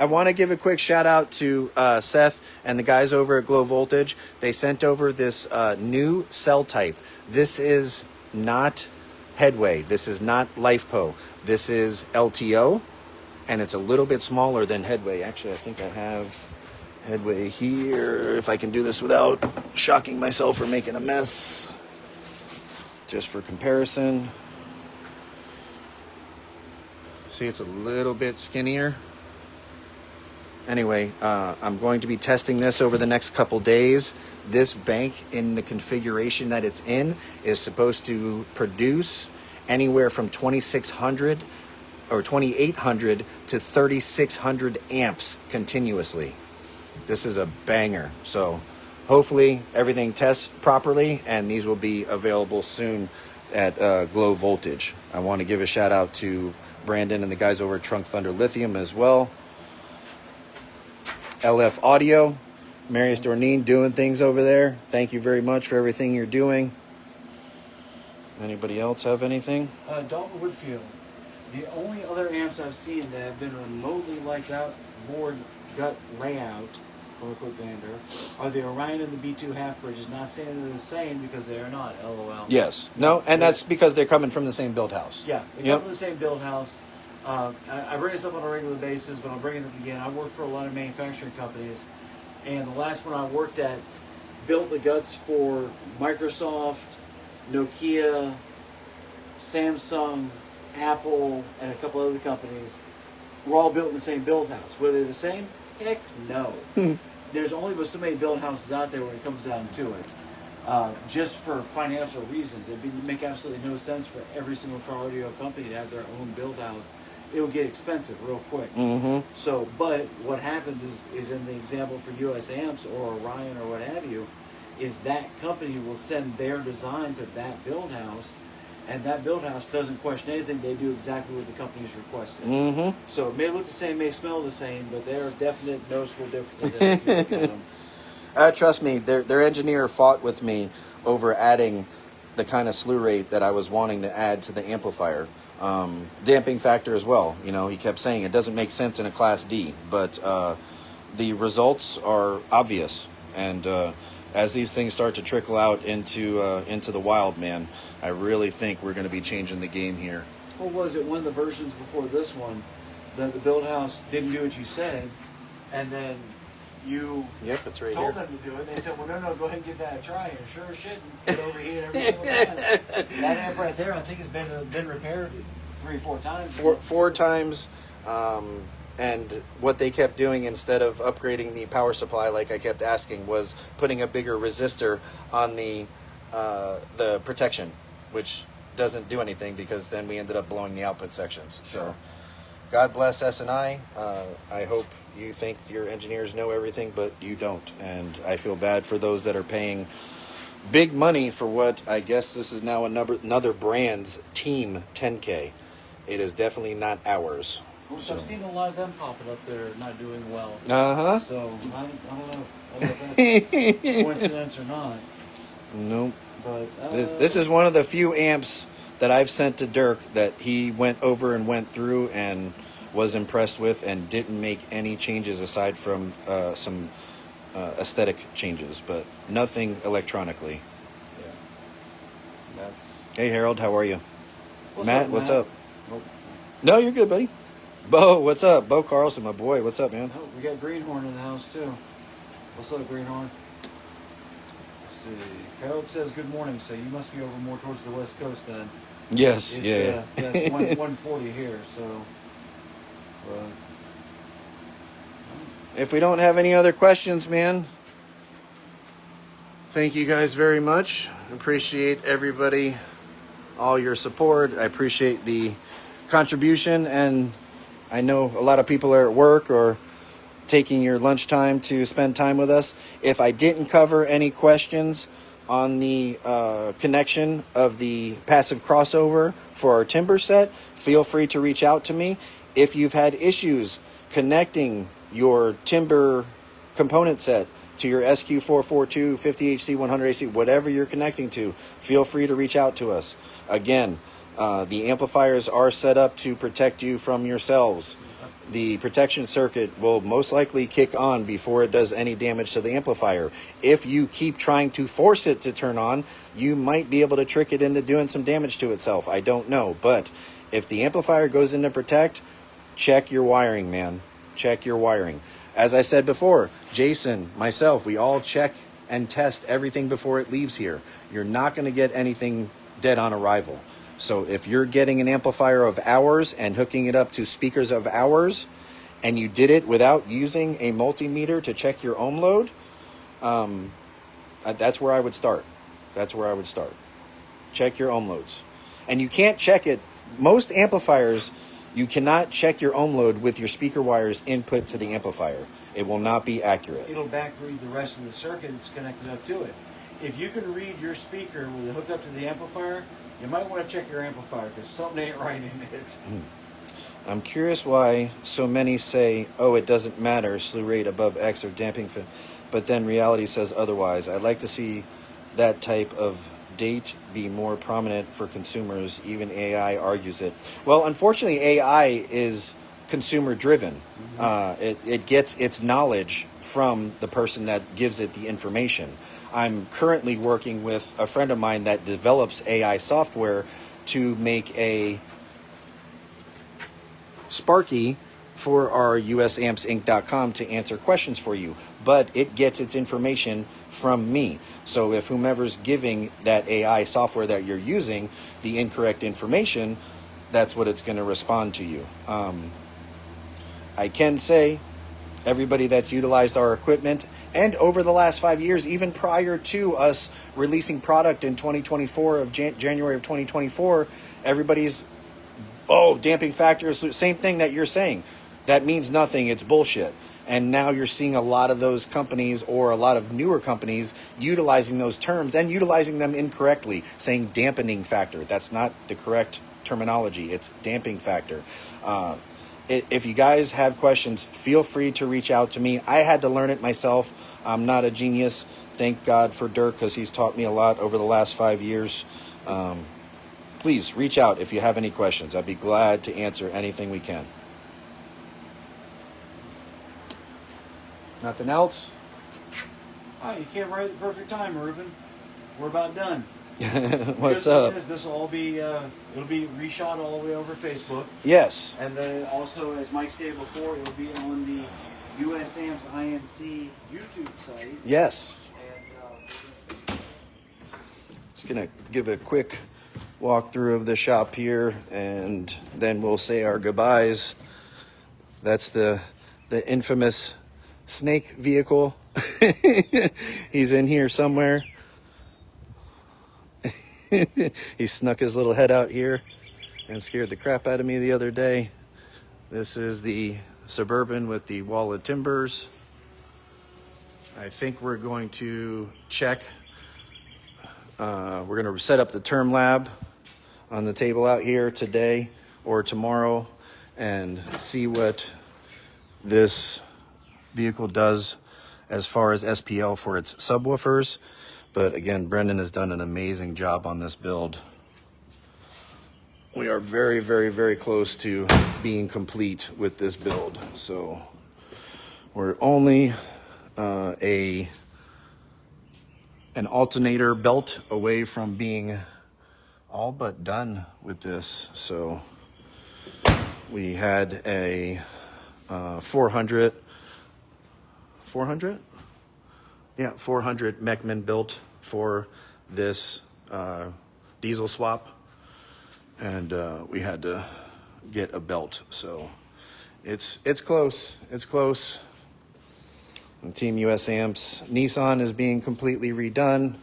I want to give a quick shout out to Seth and the guys over at Glow Voltage. They sent over this new cell type. This is not Headway. This is not LifePo. This is LTO, and it's a little bit smaller than Headway. Actually, I think I have Headway here, if I can do this without shocking myself or making a mess. Just for comparison. See, it's a little bit skinnier. Anyway, I'm going to be testing this over the next couple days. This bank, in the configuration that it's in, is supposed to produce anywhere from 2600 or 2800 to 3600 amps continuously. This is a banger. So hopefully everything tests properly, and these will be available soon at Glow Voltage. I want to give a shout out to Brandon and the guys over at Trunk Thunder Lithium as well. LF Audio, Marius Dornine doing things over there. Thank you very much for everything you're doing. Anybody else have anything? Dalton Woodfield. The only other amps I've seen that have been remotely like that board gut layout from a quick bander are the Orion and the B2 half bridges. Not saying they're the same because they are not. LOL. Yes. No, and that's because they're coming from the same build house. Yeah, they come from the same build house. I bring this up on a regular basis, but I'll bring it up again. I work for a lot of manufacturing companies, and the last one I worked at built the guts for Microsoft, Nokia, Samsung, Apple, and a couple other companies. We're all built in the same build house. Were they the same? Heck no. There's only but so many build houses out there when it comes down to it. just for financial reasons. It'd make absolutely no sense for every single car audio company to have their own build house. It would get expensive real quick. Mm-hmm. So, but what happens is in the example for US Amps or Orion or what have you, is that company will send their design to that build house, and that build house doesn't question anything. They do exactly what the company's requested. Mm-hmm. So it may look the same, may smell the same, but there are definite noticeable differences in it if you look at them. Trust me, their engineer fought with me over adding the kind of slew rate that I was wanting to add to the amplifier. Damping factor as well. You know, he kept saying it doesn't make sense in a Class D, but the results are obvious. And as these things start to trickle out into the wild, man, I really think we're going to be changing the game here. What was it? One of the versions before this one, the build house didn't do what you said, and then you it's right told here. them to do it. They said, "Well, no, go ahead and give that a try." And sure as shit, it overheated every single time. That amp right there, I think, has been repaired 3 or 4 times. Four times. And what they kept doing instead of upgrading the power supply, like I kept asking, was putting a bigger resistor on the protection, which doesn't do anything because then we ended up blowing the output sections. So God bless S&I. I hope you think your engineers know everything, but you don't. And I feel bad for those that are paying big money for what I guess this is now another brand's Team 10K. It is definitely not ours. So. I've seen a lot of them popping up that are not doing well. Uh-huh. So I don't know if that's coincidence or not. Nope. But this is one of the few amps that I've sent to Dirk that he went over and went through and was impressed with and didn't make any changes aside from some aesthetic changes, but nothing electronically. Yeah. That's. Hey Harold, how are you? What's Matt, up, what's Matt? up? No, you're good, buddy. Bo, what's up? Bo Carlson, my boy. What's up, man? Oh, we got Greenhorn in the house too. What's up, Greenhorn? Let's see. Harold says good morning, so you must be over more towards the west coast then. Yes, It's, yeah. It's 140 here, so. If we don't have any other questions, man, thank you guys very much. Appreciate everybody, all your support. I appreciate the contribution, and I know a lot of people are at work or taking your lunchtime to spend time with us. If I didn't cover any questions on the connection of the passive crossover for our Timbre set, feel free to reach out to me. If you've had issues connecting your Timbre component set to your SQ442, 50HC, 100AC, whatever you're connecting to, feel free to reach out to us. Again, the amplifiers are set up to protect you from yourselves. The protection circuit will most likely kick on before it does any damage to the amplifier. If you keep trying to force it to turn on, you might be able to trick it into doing some damage to itself. I don't know. But if the amplifier goes into protect, check your wiring, man. Check your wiring. As I said before, Jason, myself, we all check and test everything before it leaves here. You're not going to get anything dead on arrival. So if you're getting an amplifier of ours and hooking it up to speakers of ours, and you did it without using a multimeter to check your ohm load, that's where I would start. That's where I would start. Check your ohm loads. And you can't check it. Most amplifiers, you cannot check your ohm load with your speaker wires input to the amplifier. It will not be accurate. It'll backread the rest of the circuit that's connected up to it. If you can read your speaker with it hooked up to the amplifier, you might want to check your amplifier because something ain't right in it. I'm curious why so many say, oh, it doesn't matter, slew rate above X or damping, but then reality says otherwise. I'd like to see that type of date be more prominent for consumers. Even AI argues it. Well, unfortunately, AI is consumer driven. It gets its knowledge from the person that gives it the information. I'm currently working with a friend of mine that develops AI software to make a Sparky for our usampsinc.com to answer questions for you. But it gets its information from me. So if whomever's giving that AI software that you're using the incorrect information, that's what it's going to respond to you. I can say everybody that's utilized our equipment and over the last 5 years, even prior to us releasing product in 2024 of January of 2024, everybody's, damping factors, same thing that you're saying. That means nothing. It's bullshit. And now you're seeing a lot of those companies, or a lot of newer companies, utilizing those terms and utilizing them incorrectly, saying dampening factor. That's not the correct terminology. It's damping factor. If you guys have questions, feel free to reach out to me. I had to learn it myself. I'm not a genius. Thank God for Dirk, because he's taught me a lot over the last 5 years. Please reach out if you have any questions. I'd be glad to answer anything we can. Nothing else? Oh, you came right at the perfect time, Ruben. We're about done. What's up? This will all be it'll be reshot all the way over Facebook. Yes. And then also, as Mike stated before, it'll be on the usampsfamily INC YouTube site. Yes. And Just gonna give a quick walkthrough of the shop here, and then we'll say our goodbyes. That's the infamous snake vehicle. He's in here somewhere. He snuck his little head out here and scared the crap out of me the other day. This is the Suburban with the wall of timbers. I think we're going to check. We're going to set up the term lab on the table out here today or tomorrow and see what this vehicle does as far as SPL for its subwoofers. But again, Brendan has done an amazing job on this build. We are very, very, very close to being complete with this build. So we're only an alternator belt away from being all but done with this. So we had a 400 Mechman built for this diesel swap, and we had to get a belt. So it's close. And Team US Amps Nissan is being completely redone.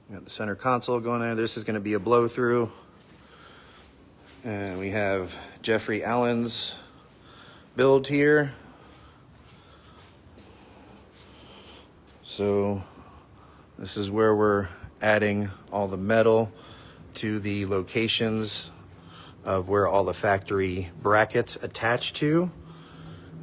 We got the center console going there. This is going to be a blow through, and we have Jeffrey Allen's build here. So this is where we're adding all the metal to the locations of where all the factory brackets attach to.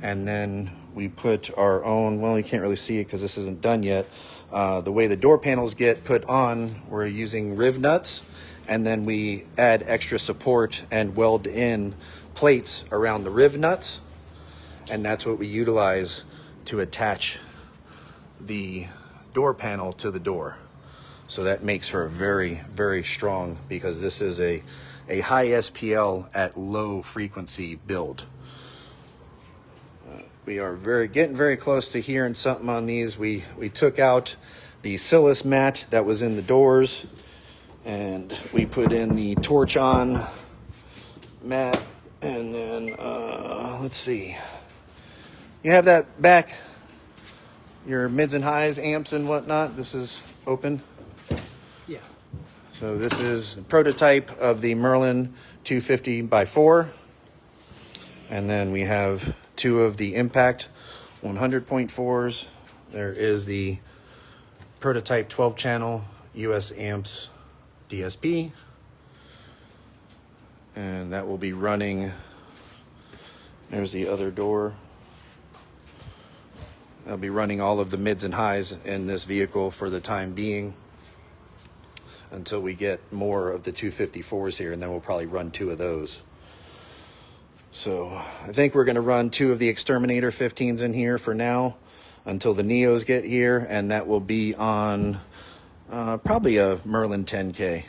And then we put our own, well, you can't really see it because this isn't done yet. The way the door panels get put on, we're using riv nuts, and then we add extra support and weld in plates around the riv nuts. And that's what we utilize to attach the door panel to the door. So that makes for a very, very strong, because this is a high SPL at low frequency build. We are getting very close to hearing something on these. We took out the Silas mat that was in the doors, and we put in the torch on mat. And then let's see, you have that back, your mids and highs, amps and whatnot. This is open. Yeah. So this is the prototype of the Merlin 250x4. And then we have two of the Impact 100.4s. There is the prototype 12-channel US Amps DSP. And that will be running, there's the other door. I'll be running all of the mids and highs in this vehicle for the time being until we get more of the 254s here, and then we'll probably run two of those. So I think we're going to run two of the Exterminator 15s in here for now until the Neos get here, and that will be on probably a Merlin 10K.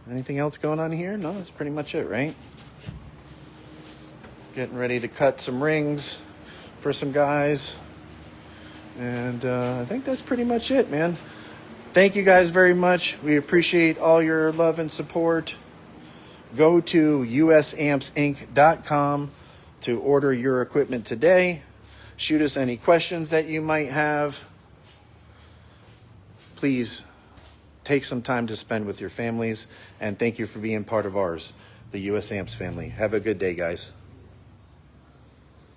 Anything else going on here? No, that's pretty much it, right? Getting ready to cut some rings for some guys. And I think that's pretty much it, man. Thank you guys very much. We appreciate all your love and support. Go to usampsinc.com to order your equipment today. Shoot us any questions that you might have. Please take some time to spend with your families, and thank you for being part of ours, the US Amps family. Have a good day, guys.